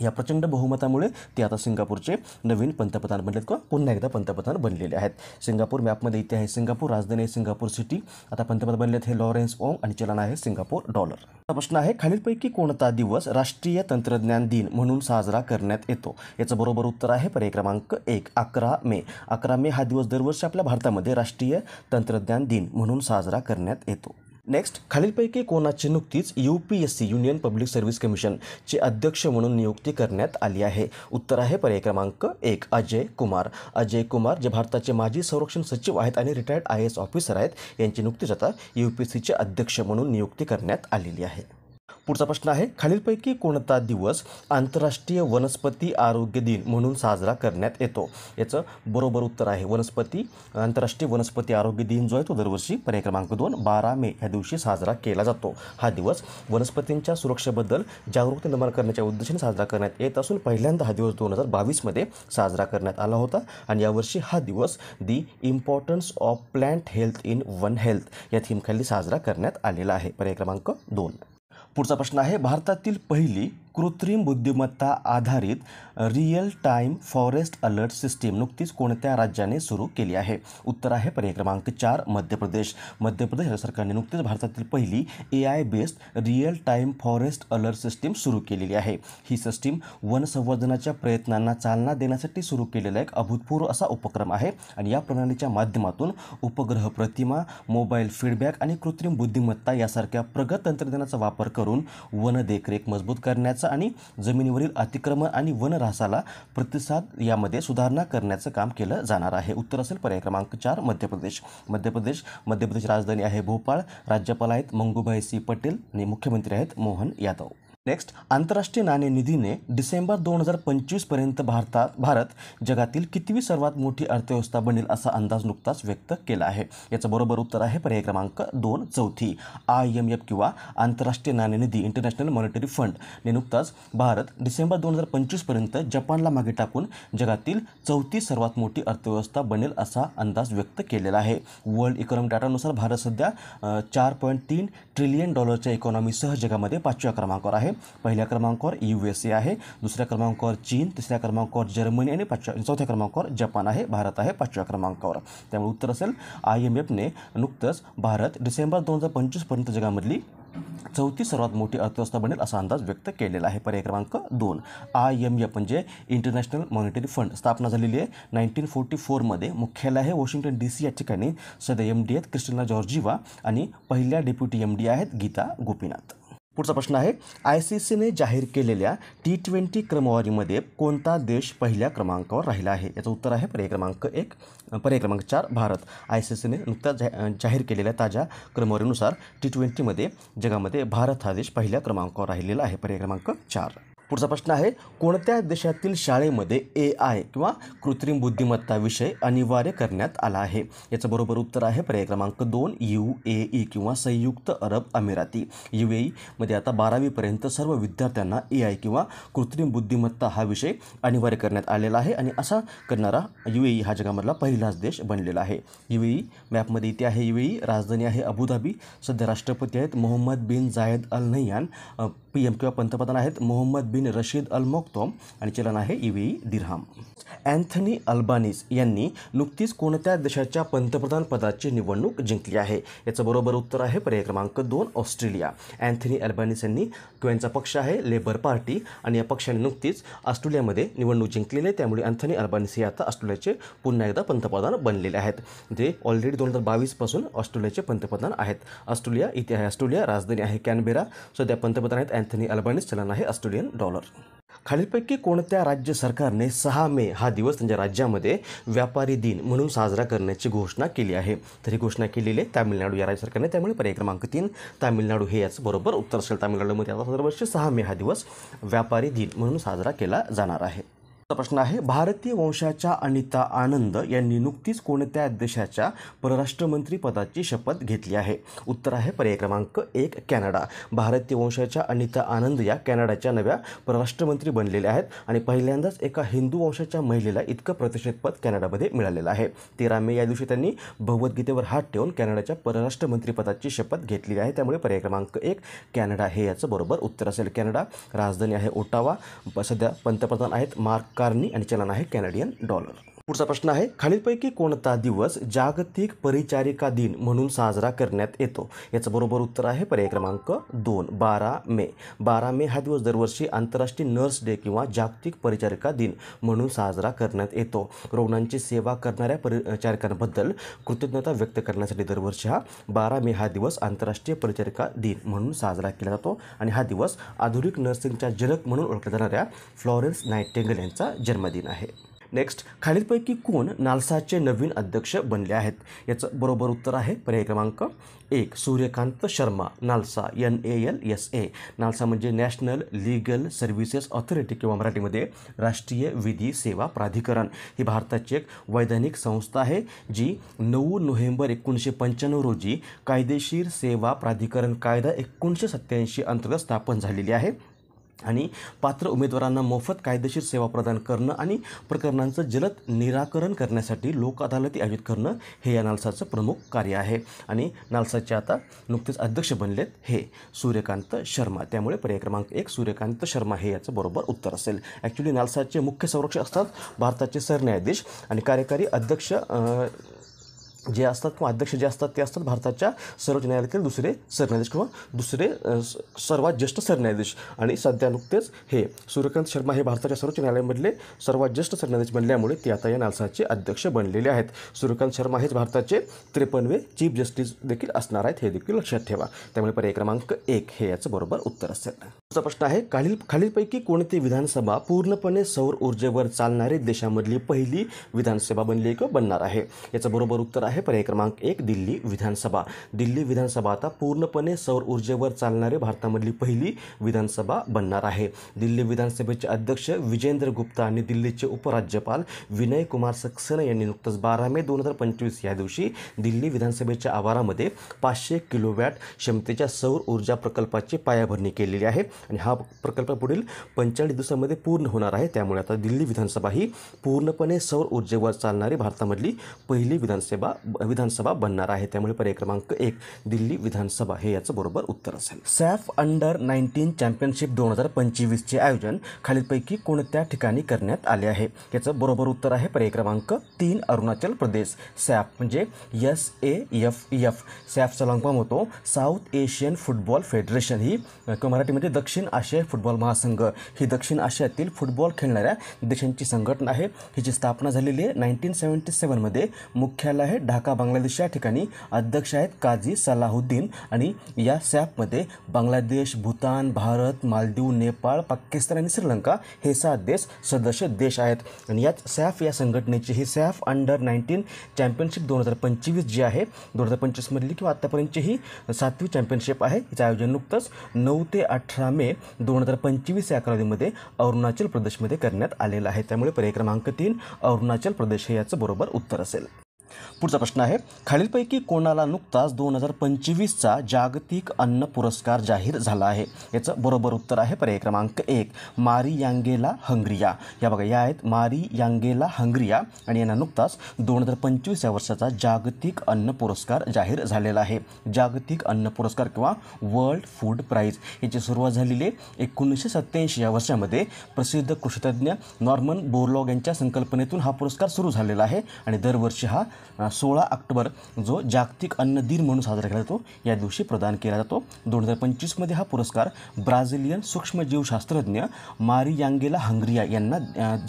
S1: या प्रचंड बहुमतामुळे ते आता सिंगापूरचे नवीन पंतप्रधान बनलेत किंवा पुन्हा एकदा पंतप्रधान बनलेले आहेत. सिंगापूर मॅपमध्ये इथे आहे सिंगापूर, राजधानी आहे सिंगापूर सिटी. आता पंतप्रधान बनलेत हे लॉरेन्स वॉंग आणि चलन आहे सिंगापूर डॉलर. प्रश्न आहे, खालीलपैकी कोणता दिवस राष्ट्रीय तंत्रज्ञान दिन म्हणून साजरा करण्यात येतो? याचं बरोबर उत्तर आहे पर्याय क्रमांक 1 11 मे. 11 मे हा दिवस दरवर्षी आपल्या भारतामध्ये राष्ट्रीय तंत्रज्ञान दिन म्हणून साजरा करण्यात येतो. नेक्स्ट, खालीलपैकी कोणाची नुकतीच UPSC युनियन पब्लिक सर्व्हिस कमिशनचे अध्यक्ष म्हणून नियुक्ती करण्यात आली आहे? उत्तर आहे पर्याय क्रमांक 1 अजय कुमार. अजय कुमार जे भारताचे माजी संरक्षण सचिव आहेत आणि रिटायर्ड IAS ऑफिसर आहेत, यांची नुकतीच आता UPSCचे अध्यक्ष म्हणून नियुक्ती करण्यात आलेली आहे. पुढचा प्रश्न आहे, खालीलपैकी कोणता दिवस आंतरराष्ट्रीय वनस्पती आरोग्य दिन म्हणून साजरा करण्यात येतो? याचं बरोबर उत्तर आहे आंतरराष्ट्रीय वनस्पती आरोग्य दिन जो आहे तो दरवर्षी पर्याय क्रमांक 2 12 मे ह्या दिवशी साजरा केला जातो. हा दिवस वनस्पतींच्या सुरक्षेबद्दल जागरूकता निर्माण करण्याच्या उद्देशाने साजरा करण्यात येत असून पहिल्यांदा हा दिवस 2022 मध्ये साजरा करण्यात आला होता आणि यावर्षी हा दिवस the importance of plant health in one health या थीमखाली साजरा करण्यात आलेला आहे. पर्याय क्रमांक 2. पुढचा प्रश्न आहे, भारतातील पहिली कृत्रिम बुद्धिमत्ता आधारित real time forest alert system नुकतीच कोणत्या राज्याने सुरू केली आहे? उत्तर आहे पर्याय क्रमांक 4 मध्य प्रदेश. मध्य प्रदेश राज्य सरकारने नुकतीच भारतातील पहिली AI based real time forest alert system सुरू केलेली आहे. ही सिस्टीम वन संवर्धनाच्या प्रयत्नांना चालना देण्यासाठी सुरू केलेला एक अभूतपूर्व असा उपक्रम आहे आणि या प्रणालीच्या माध्यमातून उपग्रह प्रतिमा, मोबाईल फीडबॅक आणि कृत्रिम बुद्धिमत्ता यासारख्या प्रगत तंत्रज्ञानाचा वापर करून वन देखरेख मजबूत करण्याचा आणि जमिनीवरील अतिक्रमण आणि वनऱ्हासाला प्रतिसाद यामध्ये सुधारणा करण्याचं काम केलं जाणार आहे. उत्तर असेल पर्याय क्रमांक 4 मध्य प्रदेश. मध्य प्रदेश राजधानी आहे भोपाळ. राज्यपाल आहेत मंगूभाई सी पटेल आणि मुख्यमंत्री आहेत मोहन यादव. नेक्स्ट, आंतरराष्ट्रीय नाणेनिधीने डिसेंबर 2025 पर्यंत भारत जगातील कितवी सर्वात मोठी अर्थव्यवस्था बनेल असा अंदाज नुकताच व्यक्त केला आहे? याचं बरोबर उत्तर आहे पर्याय क्रमांक 2 चौथी. IMF किंवा आंतरराष्ट्रीय नाणेनिधी इंटरनॅशनल मॉनिटरी फंडने नुकताच भारत डिसेंबर 2025 पर्यंत जपानला मागे टाकून जगातील चौथी सर्वात मोठी अर्थव्यवस्था बनेल असा अंदाज व्यक्त केलेला आहे. वर्ल्ड इकॉनॉमिक डाटानुसार भारत सध्या $4.3 ट्रिलियन इकॉनॉमीसह जगामध्ये 5व्या क्रमांकावर आहे. पहिल्या क्रमांकावर USA आहे, दुसऱ्या क्रमांकावर चीन, तिसऱ्या क्रमांकावर जर्मनी आणि चौथ्या क्रमांकावर जपान आहे. भारत आहे 5व्या क्रमांकावर. त्यामुळे उत्तर असेल IMFने नुकतंच भारत डिसेंबर 2025 पर्यंत जगामधली चौथी सर्वात मोठी अर्थव्यवस्था बनेल असा अंदाज व्यक्त केलेला आहे. पर्याय क्रमांक 2. IMF म्हणजे इंटरनॅशनल मॉनिटरी फंड स्थापना झालेली आहे 1944 मध्ये. मुख्यालय आहे वॉशिंग्टन DC या ठिकाणी. सध्या MD आहेत क्रिस्टिना जॉर्जिवा आणि पहिल्या डेप्युटी MD आहेत गीता गोपीनाथ. पुढचा प्रश्न आहे, ICCने जाहीर केलेल्या T20 क्रमवारीमध्ये कोणता देश पहिल्या क्रमांकावर राहिला आहे? याचं उत्तर आहे पर्याय क्रमांक 4 भारत. ICCने नुकताच जाहीर केलेल्या ताज्या क्रमवारीनुसार T20 मध्ये जगामध्ये भारत हा देश पहिल्या क्रमांकावर राहिलेला आहे. पर्याय क्रमांक 4. पुढचा प्रश्न आहे, कोणत्या देशातील शाळेमध्ये AI किंवा कृत्रिम बुद्धिमत्ता विषय अनिवार्य करण्यात आला आहे? याचं बरोबर उत्तर आहे पर्याय क्रमांक 2 UAE किंवा संयुक्त अरब अमिराती. UAE मध्ये आता 12वी पर्यंत सर्व विद्यार्थ्यांना AI किंवा कृत्रिम बुद्धिमत्ता हा विषय अनिवार्य करण्यात आलेला आहे आणि असा करणारा UAE हा जगामधला पहिलाच देश बनलेला आहे. UAE मॅपमध्ये इथे आहे. UAE राजधानी आहे अबुधाबी. सध्या राष्ट्रपती आहेत मोहम्मद बिन जायद अल नह्यान. PM किंवा पंतप्रधान आहेत मोहम्मद बिन रशीद अल मक्तोम आणि चलन आहे UAE दिरहाम. अँथनी अल्बानीस यांनी नुकतीच कोणत्या देशाच्या पंतप्रधान पदाची निवडणूक जिंकली आहे? याचं बरोबर उत्तर आहे पर्याय क्रमांक 2 ऑस्ट्रेलिया. अँथनी अल्बानीस यांनी किंवा यांचा पक्ष आहे लेबर पार्टी आणि या पक्षाने नुकतीच ऑस्ट्रेलियामध्ये निवडणूक जिंकलेली आहे. त्यामुळे अँथनी अल्बानीस हे आता ऑस्ट्रेलियाचे पुन्हा एकदा पंतप्रधान बनलेले आहेत. ते ऑलरेडी 2022 पासून ऑस्ट्रेलियाचे पंतप्रधान आहेत. ऑस्ट्रेलिया इथे आहे. ऑस्ट्रेलिया राजधानी आहे कॅनबेरा. सध्या पंतप्रधान आहेत अँथनी अल्बानीस. चलन आहे ऑस्ट्रेलियन डॉलर. खालीलपैकी कोणत्या राज्य सरकारने 6 मे हा दिवस त्यांच्या राज्यामध्ये व्यापारी दिन म्हणून साजरा करण्याची घोषणा केली आहे? तर ही घोषणा केलेली आहे तामिळनाडू या राज्य सरकारने. त्यामुळे पर्याय क्रमांक 3 तामिळनाडू हे याचं बरोबर उत्तर असेल. तामिळनाडूमध्ये आता दरवर्षी 6 मे हा दिवस व्यापारी दिन म्हणून साजरा केला जाणार आहे. प्रश्न आहे, भारतीय वंशाच्या अनिता आनंद यांनी नुकतीच कोणत्या देशाच्या परराष्ट्रमंत्री पदाची शपथ घेतली आहे? उत्तर आहे पर्याय क्रमांक 1 कॅनडा. भारतीय वंशाच्या अनिता आनंद या कॅनडाच्या नव्या परराष्ट्रमंत्री बनलेल्या आहेत आणि पहिल्यांदाच एका हिंदू वंशाच्या महिलेला इतकं प्रतिष्ठित पद कॅनडामध्ये मिळालेलं आहे. 13 मे या दिवशी त्यांनी भगवद्गीतेवर हात ठेवून कॅनडाच्या परराष्ट्रमंत्री पदाची शपथ घेतलेली आहे. त्यामुळे पर्याय क्रमांक 1 कॅनडा हे याचं बरोबर उत्तर असेल. कॅनडा राजधानी आहे ओटावा. सध्या पंतप्रधान आहेत मार्क कार्नी आणि चलन आहे कॅनडियन डॉलर. पुढचा प्रश्न आहे, खालीलपैकी कोणता दिवस जागतिक परिचारिका दिन म्हणून साजरा करण्यात येतो? याचं बरोबर उत्तर आहे पर्याय क्रमांक 2, 12 मे. 12 मे हा दिवस दरवर्षी आंतरराष्ट्रीय नर्स डे किंवा जागतिक परिचारिका दिन म्हणून साजरा करण्यात येतो. रुग्णांची सेवा करणाऱ्या परिचारिकांबद्दल कृतज्ञता व्यक्त करण्यासाठी दरवर्षी 12 मे हा दिवस आंतरराष्ट्रीय परिचारिका दिन म्हणून साजरा केला जातो आणि हा दिवस आधुनिक नर्सिंगच्या जनक म्हणून ओळखल्या जाणाऱ्या फ्लॉरेन्स नाइटिंगेल यांचा जन्मदिन आहे. नेक्स्ट, खालीलपैकी कोण नालसाचे नवीन अध्यक्ष बनले आहेत? याचं बरोबर उत्तर आहे पर्याय क्रमांक 1, Suryakant Sharma. NALSA NALSA. NALSA म्हणजे नॅशनल लीगल सर्व्हिसेस ऑथॉरिटी किंवा मराठीमध्ये राष्ट्रीय विधी सेवा प्राधिकरण. ही भारताची एक वैधानिक संस्था आहे जी 9 नोव्हेंबर 1995 रोजी कायदेशीर सेवा प्राधिकरण कायदा 1987 अंतर्गत स्थापन झालेली आहे आणि पात्र उमेदवारांना मोफत कायदेशीर सेवा प्रदान करणं आणि प्रकरणांचं जलद निराकरण करण्यासाठी लोक अदालती आयोजित करणं हे या नालसाचं प्रमुख कार्य आहे. आणि नालसाचे आता नुकतेच अध्यक्ष बनलेत हे सूर्यकांत शर्मा. त्यामुळे पर्याय क्रमांक 1, सूर्यकांत शर्मा हे याचं बरोबर उत्तर असेल. ॲक्च्युली नालसाचे मुख्य संरक्षक असतात भारताचे सरन्यायाधीश आणि कार्यकारी अध्यक्ष जे असतात किंवा अध्यक्ष जे असतात ते असतात भारताच्या सर्वोच्च न्यायालयातील दुसरे सरन्यायाधीश किंवा दुसरे सर्वात ज्येष्ठ सरन्यायाधीश. आणि सध्या नुकतेच हे सूर्यकांत शर्मा हे भारताच्या सर्वोच्च न्यायालयामधले सर्वात ज्येष्ठ सरन्यायाधीश बनल्यामुळे ते आता या नालसाचे अध्यक्ष बनलेले आहेत. सूर्यकांत शर्मा हेच भारताचे 53वे चीफ जस्टिस देखील असणार आहेत, हे देखील लक्षात ठेवा. त्यामुळे पर्याय क्रमांक 1 हे याचं बरोबर उत्तर असेल. पुढचा प्रश्न आहे, खालीलपैकी कोणती विधानसभा पूर्णपणे सौर ऊर्जेवर चालणारी देशामधली पहिली विधानसभा बनली किंवा बनणार आहे? याचं बरोबर उत्तर आहे पर्याय क्रमांक 1, दिल्ली विधानसभा. दिल्ली विधानसभा आता पूर्णपणे सौर ऊर्जेवर चालणारे भारतामधली पहिली विधानसभा बनणार आहे. दिल्ली विधानसभेचे अध्यक्ष विजेंद्र गुप्ता आणि दिल्लीचे उपराज्यपाल विनय कुमार सक्सेना यांनी नुकतंच 12 मे 2025 या दिवशी दिल्ली विधानसभेच्या आवारामध्ये 500 किलोवॅट क्षमतेच्या सौर ऊर्जा प्रकल्पाची पायाभरणी केलेली आहे आणि हा प्रकल्प पुढील 45 दिवसांमध्ये पूर्ण होणार आहे. त्यामुळे आता दिल्ली विधानसभा ही पूर्णपणे सौर ऊर्जेवर चालणारी भारतामधली पहिली विधानसभा बनणार आहे. त्यामुळे पर्याय क्रमांक 1, दिल्ली विधानसभा हे याचं बरोबर उत्तर असेल. सॅफ अंडर-19 चॅम्पियनशिप 2025चे आयोजन खालीलपैकी कोणत्या ठिकाणी करण्यात आले आहे? याचं बरोबर उत्तर आहे पर्याय क्रमांक 3, अरुणाचल प्रदेश. सॅफ म्हणजे SAFEF. सॅफचा लॉंग फॉर्म होतो साऊथ एशियन फुटबॉल फेडरेशन. ही किंवा मराठीमध्ये दक्षिण आशिया फुटबॉल महासंघ. ही दक्षिण आशियातील फुटबॉल खेळणाऱ्या देशांची संघटना आहे. हिची स्थापना झालेली आहे 1977 मध्ये. मुख्यालय आहे ढाका बांगलादेश या ठिकाणी. अध्यक्ष आहेत काझी सलाहुद्दीन आणि या सॅफमध्ये बांगलादेश, भूतान, भारत, मालदीव, नेपाळ, पाकिस्तान आणि श्रीलंका हे 7 देश सदस्य देश आहेत. आणि यात सॅफ या संघटनेची ही सॅफ अंडर-19 चॅम्पियनशिप 2025 जी आहे 2025 मधली किंवा आत्तापर्यंतची ही 7वी चॅम्पियनशिप आहे. हिचं आयोजन नुकतंच 9 ते 18 मे 2025 या कालावधीमध्ये अरुणाचल प्रदेशमध्ये करण्यात आलेलं आहे. त्यामुळे पर्याय क्रमांक 3, अरुणाचल प्रदेश हे याचं बरोबर उत्तर असेल. पुढचा प्रश्न आहे, खालीलपैकी कोणाला नुकताच 2025चा जागतिक अन्न पुरस्कार जाहीर झाला आहे? याचं बरोबर उत्तर आहे पर्याय क्रमांक 1, मारियांगेला हंगरिया. या बघा, या आहेत मारियांगेला हंगरिया आणि यांना नुकताच 2025 या वर्षाचा जागतिक अन्न पुरस्कार जाहीर झालेला आहे. जागतिक अन्न पुरस्कार किंवा वर्ल्ड फूड प्राईज याची सुरुवात झालेली आहे 1987 या वर्षामध्ये. प्रसिद्ध कृषीतज्ञ नॉर्मन बोरलॉग यांच्या संकल्पनेतून हा पुरस्कार सुरू झालेला आहे आणि दरवर्षी हा 16 ऑक्टोबर जो जागतिक अन्न दिन म्हणून साजरा केला जातो या दिवशी प्रदान केला जातो. 2025 मध्ये हा पुरस्कार ब्राझिलियन सूक्ष्मजीवशास्त्रज्ञ मारियांगेला हंगरिया यांना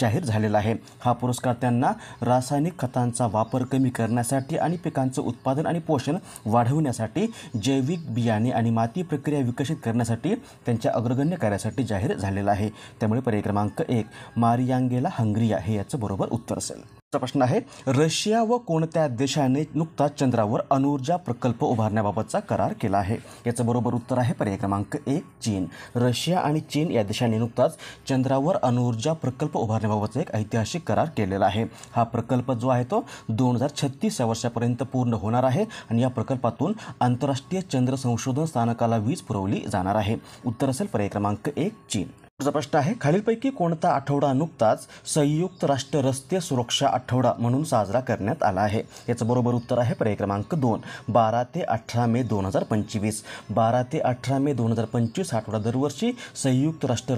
S1: जाहीर झालेला आहे. हा पुरस्कार त्यांना रासायनिक खतांचा वापर कमी करण्यासाठी आणि पिकांचं उत्पादन आणि पोषण वाढवण्यासाठी, जैविक बियाणे आणि माती प्रक्रिया विकसित करण्यासाठी त्यांच्या अग्रगण्य कार्यासाठी जाहीर झालेला आहे. त्यामुळे पर्याय क्रमांक 1, मारियांगेला हंगरिया हे याचं बरोबर उत्तर असेल. प्रश्न आहे, रशिया व कोणत्या देशाने नुकताच चंद्रावर अणुऊर्जा प्रकल्प उभारण्याबाबतचा करार केला आहे? याचं बरोबर उत्तर आहे पर्याय क्रमांक 1, चीन. रशिया आणि चीन या देशांनी नुकताच चंद्रावर अणुऊर्जा प्रकल्प उभारण्याबाबतचा एक ऐतिहासिक करार केलेला आहे. हा प्रकल्प जो आहे तो 2036 या वर्षापर्यंत पूर्ण होणार आहे आणि या प्रकल्पातून आंतरराष्ट्रीय चंद्र संशोधन स्थानकाला वीज पुरवली जाणार आहे. उत्तर असेल पर्याय क्रमांक 1, चीन. पुढचा प्रश्न आहे, खालीलपैकी कोणता आठवडा नुकताच संयुक्त राष्ट्र रस्ते सुरक्षा आठवडा म्हणून साजरा करण्यात आला आहे? याचं बरोबर उत्तर आहे पर्याय क्रमांक 2, 12 ते 18 मे 2025. 12 ते 18 मे 2025 हा आठवडा दरवर्षी संयुक्त राष्ट्र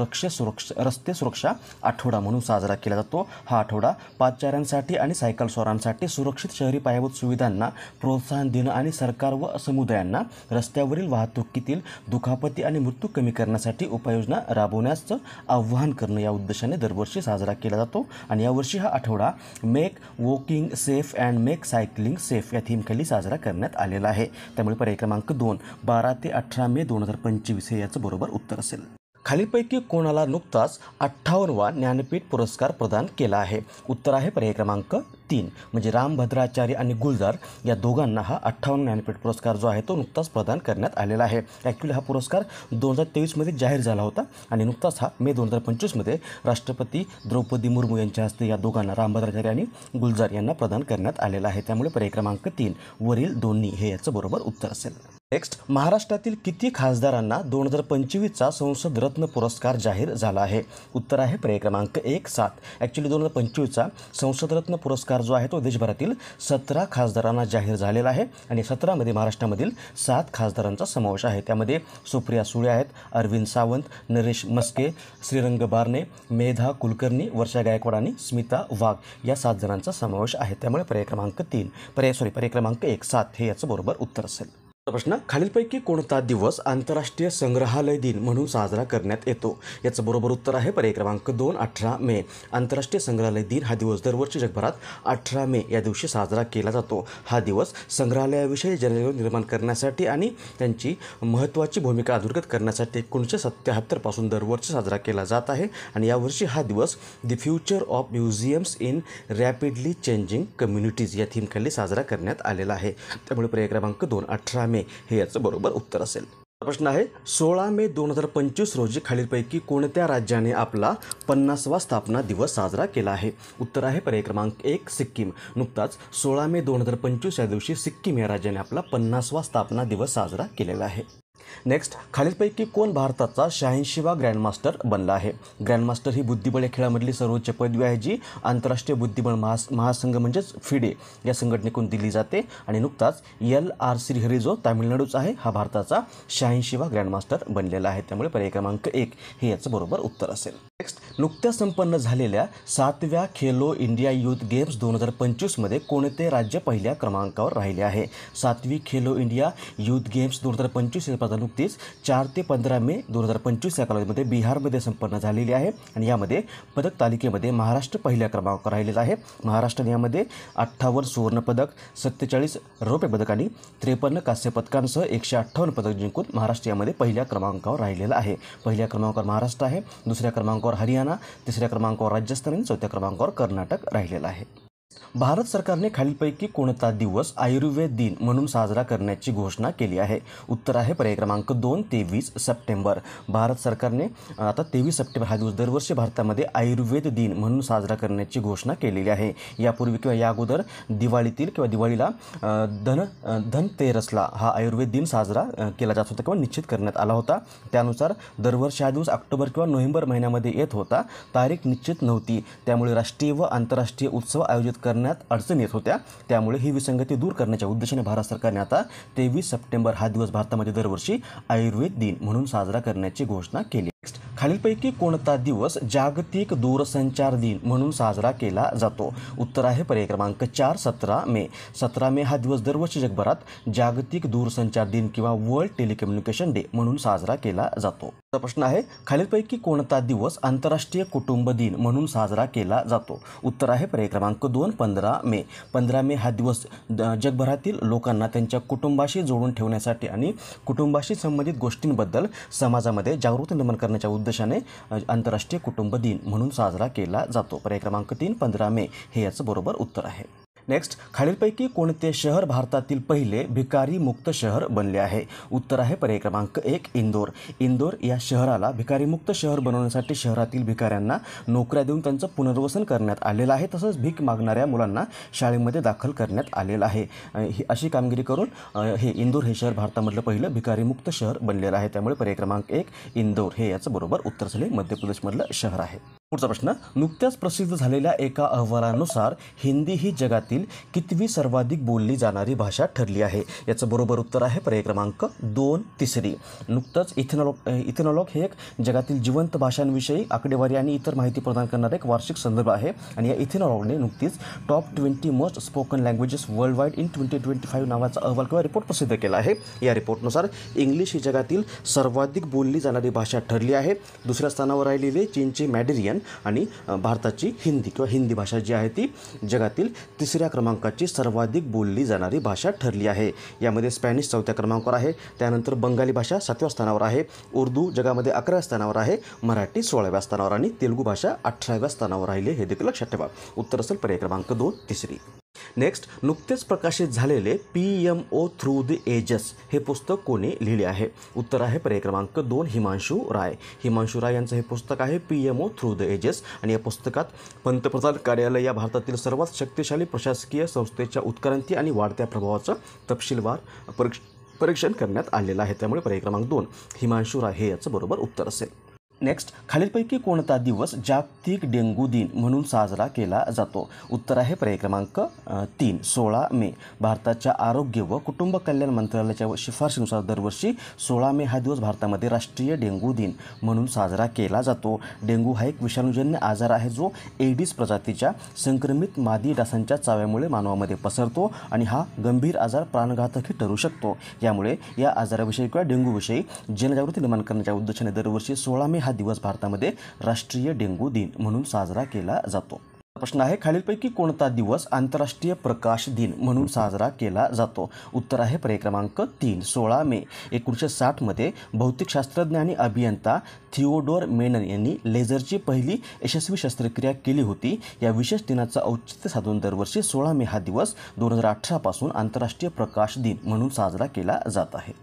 S1: रस्ते सुरक्षा आठवडा म्हणून साजरा केला जातो. हा आठवडा पादचाऱ्यांसाठी आणि सायकल स्वारांसाठी सुरक्षित शहरी पायाभूत सुविधांना प्रोत्साहन देणं आणि सरकार व समुदायांना रस्त्यावरील वाहतुकीतील दुखापती आणि मृत्यू कमी करण्यासाठी उपाययोजना राबवण्यास आव्हान करणं या उद्देशाने दरवर्षी साजरा केला जातो. आणि यावर्षी हा आठवडा make walking safe and make cycling safe या थीमखाली साजरा करण्यात आलेला आहे. त्यामुळे पर्याय क्रमांक 2, 12 ते 18 मे 2025 हे याचं बरोबर उत्तर असेल. खालीलपैकी कोणाला नुकताच 58वा ज्ञानपीठ पुरस्कार प्रदान केला आहे? उत्तर आहे पर्याय क्रमांक 3, म्हणजे रामभद्राचार्य आणि गुलजार या दोघांना हा 58 ज्ञानपीठ पुरस्कार जो आहे तो नुकताच प्रदान करण्यात आलेला आहे. ॲक्च्युली हा पुरस्कार 2023मध्ये जाहीर झाला होता आणि नुकताच हा मे 2025मध्ये राष्ट्रपती द्रौपदी मुर्मू यांच्या हस्ते या दोघांना रामभद्राचार्य आणि गुलजार यांना प्रदान करण्यात आलेला आहे. त्यामुळे पर्याय क्रमांक 3 वरील दोन्ही हे याचं बरोबर उत्तर असेल. नेक्स्ट, महाराष्ट्रातील किती खासदारांना 2025चा संसद रत्न पुरस्कार जाहीर झाला आहे? उत्तर आहे पर्याय क्रमांक 1, 7. ॲक्च्युली 2025चा संसद रत्न पुरस्कार जो आहे तो देशभरातील 17 खासदारांना जाहीर झालेला आहे आणि 17मध्ये महाराष्ट्रामधील 7 खासदारांचा समावेश आहे. त्यामध्ये सुप्रिया सुळे आहेत, अरविंद सावंत, नरेश मस्के, श्रीरंग बारणे, मेधा कुलकर्णी, वर्षा गायकवाड आणि स्मिता वाघ या 7 जणांचा समावेश आहे. त्यामुळे पर्याय क्रमांक 1, 7 हे याचं बरोबर उत्तर असेल. प्रश्न, खालीलपैकी कोणता दिवस आंतरराष्ट्रीय संग्रहालय दिन म्हणून साजरा करण्यात येतो? याचं बरोबर उत्तर आहे पर्याय क्रमांक 2, 18 मे. आंतरराष्ट्रीय संग्रहालय दिन हा दिवस दरवर्षी जगभरात 18 मे या दिवशी साजरा केला जातो. हा दिवस संग्रहालयाविषयी जनजागृती निर्माण करण्यासाठी आणि त्यांची महत्त्वाची भूमिका अधोरेखित करण्यासाठी 1977 पासून दरवर्षी साजरा केला जात आहे. आणि यावर्षी हा दिवस the future of museums in rapidly changing communities या थीमखाली साजरा करण्यात आलेला आहे. त्यामुळे पर्याय क्रमांक 2, 18 मे हे याचं बरोबर उत्तर असेल. प्रश्न आहे, 16 मे 2025 रोजी खालीलपैकी कोणत्या राज्याने आपला 50वा स्थापना दिवस साजरा केला आहे? उत्तर आहे पर्याय क्रमांक 1, सिक्कीम. नुकताच 16 मे 2025 या दिवशी सिक्कीम या राज्याने आपला 50वा स्थापना दिवस साजरा केलेला आहे. नेक्स्ट, खालीलपैकी कोण भारताचा 86वा ग्रँडमास्टर बनला आहे? ग्रँडमास्टर ही बुद्धिबळ या खेळामधली सर्वोच्च पदवी आहे जी आंतरराष्ट्रीय बुद्धिबळ महासंघ म्हणजेच फिडे या संघटनेकडून दिली जाते. आणि नुकताच LR श्रीहरी जो तामिळनाडूचा आहे हा भारताचा 86वा ग्रँडमास्टर बनलेला आहे. त्यामुळे पर्याय क्रमांक 1 हे याचं बरोबर उत्तर असेल. नेक्स्ट, नुकत्याच संपन्न झालेल्या 7व्या खेलो इंडिया युथ गेम्स 2025मध्ये कोणते राज्य पहिल्या क्रमांकावर राहिले आहे? 7वी खेलो इंडिया युथ गेम्स 2025 ही स्पर्धा नुकतीच 4 ते 15 मे 2025 या कालावधीमध्ये बिहारमध्ये संपन्न झालेली आहे. आणि यामध्ये पदक तालिकेमध्ये महाराष्ट्र पहिल्या क्रमांकावर राहिलेला आहे. महाराष्ट्राने यामध्ये 58 सुवर्णपदक, 47 रौप्य पदक आणि 53 कांस्य पदकांसह 158 पदक जिंकून महाराष्ट्र यामध्ये पहिल्या क्रमांकावर राहिलेला आहे. पहिल्या क्रमांकावर महाराष्ट्र आहे, दुसऱ्या क्रमांकावर हरियाणा, तिसऱ्या क्रमांकावर राजस्थान आणि चौथ्या क्रमांकावर कर्नाटक राहिलेला आहे. भारत सरकारने खालीलपैकी कोणता दिवस आयुर्वेद दिन म्हणून साजरा करण्याची घोषणा केली आहे? उत्तर आहे पर्याय क्रमांक 2, 23 सप्टेंबर. भारत सरकारने आता 23 सप्टेंबर हा दिवस दरवर्षी भारतामध्ये आयुर्वेद दिन म्हणून साजरा करण्याची घोषणा केलेली आहे. यापूर्वी किंवा या अगोदर दिवाळीला धनतेरसला हा आयुर्वेद दिन साजरा केला जात होता किंवा निश्चित करण्यात आला होता. त्यानुसार दरवर्षी हा दिवस ऑक्टोबर किंवा नोव्हेंबर महिन्यामध्ये येत होता. तारीख निश्चित नव्हती, त्यामुळे राष्ट्रीय व आंतरराष्ट्रीय उत्सव आयोजित करण्यात अडचणी येत होत्या. त्यामुळे ही विसंगती दूर करण्याच्या उद्देशाने भारत सरकारने आता 23 सप्टेंबर हा दिवस भारतामध्ये दरवर्षी आयुर्वेद दिन म्हणून साजरा करण्याची घोषणा केली. खालीलपैकी कोणता दिवस जागतिक दूरसंचार दिन म्हणून साजरा केला जातो? उत्तर आहे पर्याय क्रमांक 4, 17 मे. 17 मे हा दिवस दरवर्षी जगभरात जागतिक दूरसंचार दिन किंवा वर्ल्ड टेलिकम्युनिकेशन डे म्हणून साजरा केला जातो. प्रश्न आहे, खालीलपैकी कोणता दिवस आंतरराष्ट्रीय कुटुंब दिन म्हणून साजरा केला जातो? उत्तर आहे पर्याय क्रमांक 2, 15 मे. 15 मे हा दिवस जगभरातील लोकांना त्यांच्या कुटुंबाशी जोडून ठेवण्यासाठी आणि कुटुंबाशी संबंधित गोष्टींबद्दल समाजामध्ये जागृती निर्माण करण्याच्या उद्देशाने आंतरराष्ट्रीय कुटुंब दिन म्हणून साजरा केला जातो. पर्याय क्रमांक 3, 15 मे हे याचं बरोबर उत्तर आहे. नेक्स्ट, खालीलपैकी कोणते शहर भारतातील पहिले भिकारी मुक्त शहर बनले आहे? उत्तर आहे पर्याय क्रमांक 1 इंदोर. इंदोर या शहराला भिकारीमुक्त शहर बनवण्यासाठी शहरातील भिकाऱ्यांना नोकऱ्या देऊन त्यांचं पुनर्वसन करण्यात आलेलं आहे. तसंच भीक मागणाऱ्या मुलांना शाळेमध्ये दाखल करण्यात आलेलं आहे. ही अशी कामगिरी करून हे इंदोर हे शहर भारतामधलं पहिलं भिकारीमुक्त शहर बनलेलं आहे. त्यामुळे पर्याय क्रमांक 1 इंदोर हे याचं बरोबर उत्तर झाले. मध्य प्रदेशमधलं शहर आहे. पुढचा प्रश्न, नुकत्याच प्रसिद्ध झालेल्या एका अहवालानुसार हिंदी ही जगातील कितवी सर्वाधिक बोलली जाणारी भाषा ठरली आहे? याचं बरोबर उत्तर आहे पर्याय क्रमांक 2 तिसरी. नुकतंच इथेनॉलॉग हे एक जगातील जिवंत भाषांविषयी आकडेवारी आणि इतर माहिती प्रदान करणारे एक वार्षिक संदर्भ आहे. आणि या इथेनॉलॉगने नुकतीच top 20 most spoken languages world wide in 2025 नावाचा अहवाल किंवा रिपोर्ट प्रसिद्ध केला आहे. या रिपोर्टनुसार इंग्लिश ही जगातील सर्वाधिक बोलली जाणारी भाषा ठरली आहे. दुसऱ्या स्थानावर राहिलेले चीनचे मॅडेरियन आणि भारताची हिंदी किंवा हिंदी भाषा जी आहे ती जगातील तिसऱ्या क्रमांकाची सर्वाधिक बोलली जाणारी भाषा ठरली आहे. यामध्ये स्पॅनिश 4थ्या क्रमांकावर आहे. त्यानंतर बंगाली भाषा 7व्या स्थानावर आहे. उर्दू जगामध्ये 11व्या स्थानावर आहे. मराठी 16व्या स्थानावर आणि तेलुगू भाषा 18व्या स्थानावर राहिली. हे देखील लक्षात ठेवा. उत्तर असेल पर्याय क्रमांक 2 तिसरी. नेक्स्ट, नुकतेच प्रकाशित झालेले PMO थ्रू द एजेस हे पुस्तक कोणी लिहिले आहे? उत्तर आहे पर्याय क्रमांक 2 हिमांशू राय. हिमांशू राय यांचं हे पुस्तक आहे PMO थ्रू द एजेस. आणि या पुस्तकात पंतप्रधान कार्यालय या भारतातील सर्वात शक्तिशाली प्रशासकीय संस्थेच्या उत्क्रांती आणि वाढत्या प्रभावाचं तपशीलवार परीक्षण करण्यात आलेलं आहे. त्यामुळे पर्याय क्रमांक 2 हिमांशू राय हे याचं बरोबर उत्तर असेल. नेक्स्ट, खालीलपैकी कोणता दिवस जागतिक डेंग्यू दिन म्हणून साजरा केला जातो? उत्तर आहे पर्याय क्रमांक 3 16 मे. भारताच्या आरोग्य व कुटुंब कल्याण मंत्रालयाच्या शिफारशीनुसार दरवर्षी 16 मे हा दिवस भारतामध्ये राष्ट्रीय डेंग्यू दिन म्हणून साजरा केला जातो. डेंग्यू हा एक विषाणूजन्य आजार आहे जो एडिस प्रजातीच्या संक्रमित मादी डासांच्या चाव्यामुळे मानवामध्ये पसरतो आणि हा गंभीर आजार प्राणघातकही ठरू शकतो. यामुळे या आजाराविषयी किंवा डेंग्यूविषयी जनजागृती निर्माण करण्याच्या उद्देशाने दरवर्षी 16 मे हा दिवस भारतामध्ये राष्ट्रीय डेंग्यू दिन म्हणून साजरा केला जातो. प्रश्न आहे, खालीलपैकी कोणता दिवस आंतरराष्ट्रीय प्रकाश दिन म्हणून साजरा केला जातो? उत्तर आहे पर्याय क्रमांक 3 16 मे. 1960 मध्ये भौतिकशास्त्रज्ञ आणि अभियंता थिओडोर मेनन यांनी लेझरची पहिली यशस्वी शस्त्रक्रिया केली होती. या विशेष दिनाचं औचित्य साधून दरवर्षी 16 मे हा दिवस 2018 पासून आंतरराष्ट्रीय प्रकाश दिन म्हणून साजरा केला जात आहे.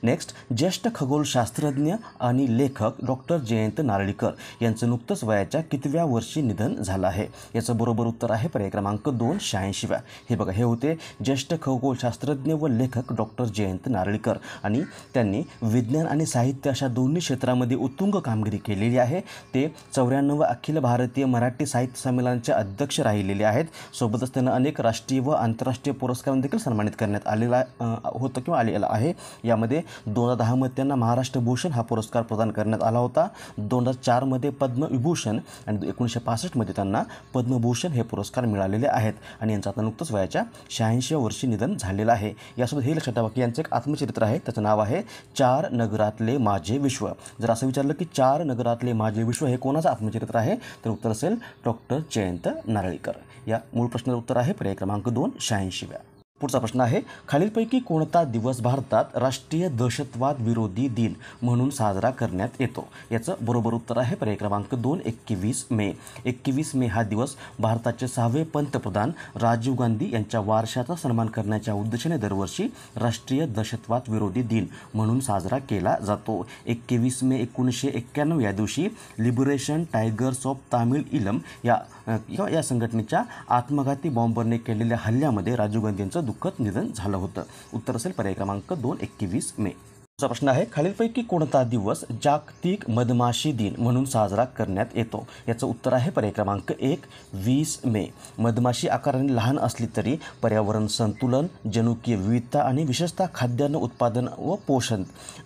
S1: नेक्स्ट, ज्येष्ठ खगोलशास्त्रज्ञ आणि लेखक डॉक्टर जयंत नारळीकर यांचं नुकतंच वयाच्या कितव्या वर्षी निधन झालं आहे? याचं बरोबर उत्तर आहे पर्याय क्रमांक 2 86व्या. हे बघा, हे होते ज्येष्ठ खगोलशास्त्रज्ञ व लेखक डॉक्टर जयंत नारळीकर. आणि त्यांनी विज्ञान आणि साहित्य अशा दोन्ही क्षेत्रामध्ये उत्तुंग कामगिरी केलेली आहे. ते 94 अखिल भारतीय मराठी साहित्य संमेलनाचे अध्यक्ष राहिलेले आहेत. सोबतच त्यांना अनेक राष्ट्रीय व आंतरराष्ट्रीय पुरस्कारांनी देखील सन्मानित करण्यात आलेला होतं किंवा आलेला आहे. यामध्ये 2010 मध्ये त्यांना महाराष्ट्र भूषण हा पुरस्कार प्रदान करण्यात आला होता. 2004 मध्ये पद्मविभूषण आणि 1965 मध्ये त्यांना पद्मभूषण हे पुरस्कार मिळालेले आहेत. आणि यांचं आता नुकतंच वयाच्या 86व्या वर्षी निधन झालेलं आहे. यासोबत हे लक्षात ठेवा की यांचं एक आत्मचरित्र आहे. त्याचं नाव आहे 4 नगरातले माझे विश्व. जर असं विचारलं की 4 नगरातले माझे विश्व हे कोणाचं आत्मचरित्र आहे, तर उत्तर असेल डॉक्टर जयंत नारळीकर. या मूळ प्रश्नाचं उत्तर आहे पर्याय क्रमांक 2 86व्या. पुढचा प्रश्न आहे, खालीलपैकी कोणता दिवस भारतात राष्ट्रीय दहशतवाद विरोधी दिन म्हणून साजरा करण्यात येतो? याचं बरोबर उत्तर आहे पर्याय क्रमांक 2 21 मे. 21 मे हा दिवस भारताचे 6वे पंतप्रधान राजीव गांधी यांच्या वारशाचा सन्मान करण्याच्या उद्देशाने दरवर्षी राष्ट्रीय दहशतवाद विरोधी दिन म्हणून साजरा केला जातो. 21 मे 1991 या दिवशी लिबरेशन टायगर्स ऑफ तामिळ इलम या संघटनेच्या आत्मघाती बॉम्बरने केलेल्या हल्ल्यामध्ये राजीव गांधी यांचं दुःखद निधन झालं होतं. उत्तर असेल पर्याय क्रमांक 2 21 मे. पुढचा प्रश्न आहे, खालीलपैकी कोणता दिवस जागतिक मधमाशी दिन म्हणून साजरा करण्यात येतो? याचं उत्तर आहे पर्याय क्रमांक 1 20 मे. मधमाशी आकाराने लहान असली तरी पर्यावरण संतुलन, जनुकीय विविधता आणि विशेषतः खाद्यान्न उत्पादन व पोषण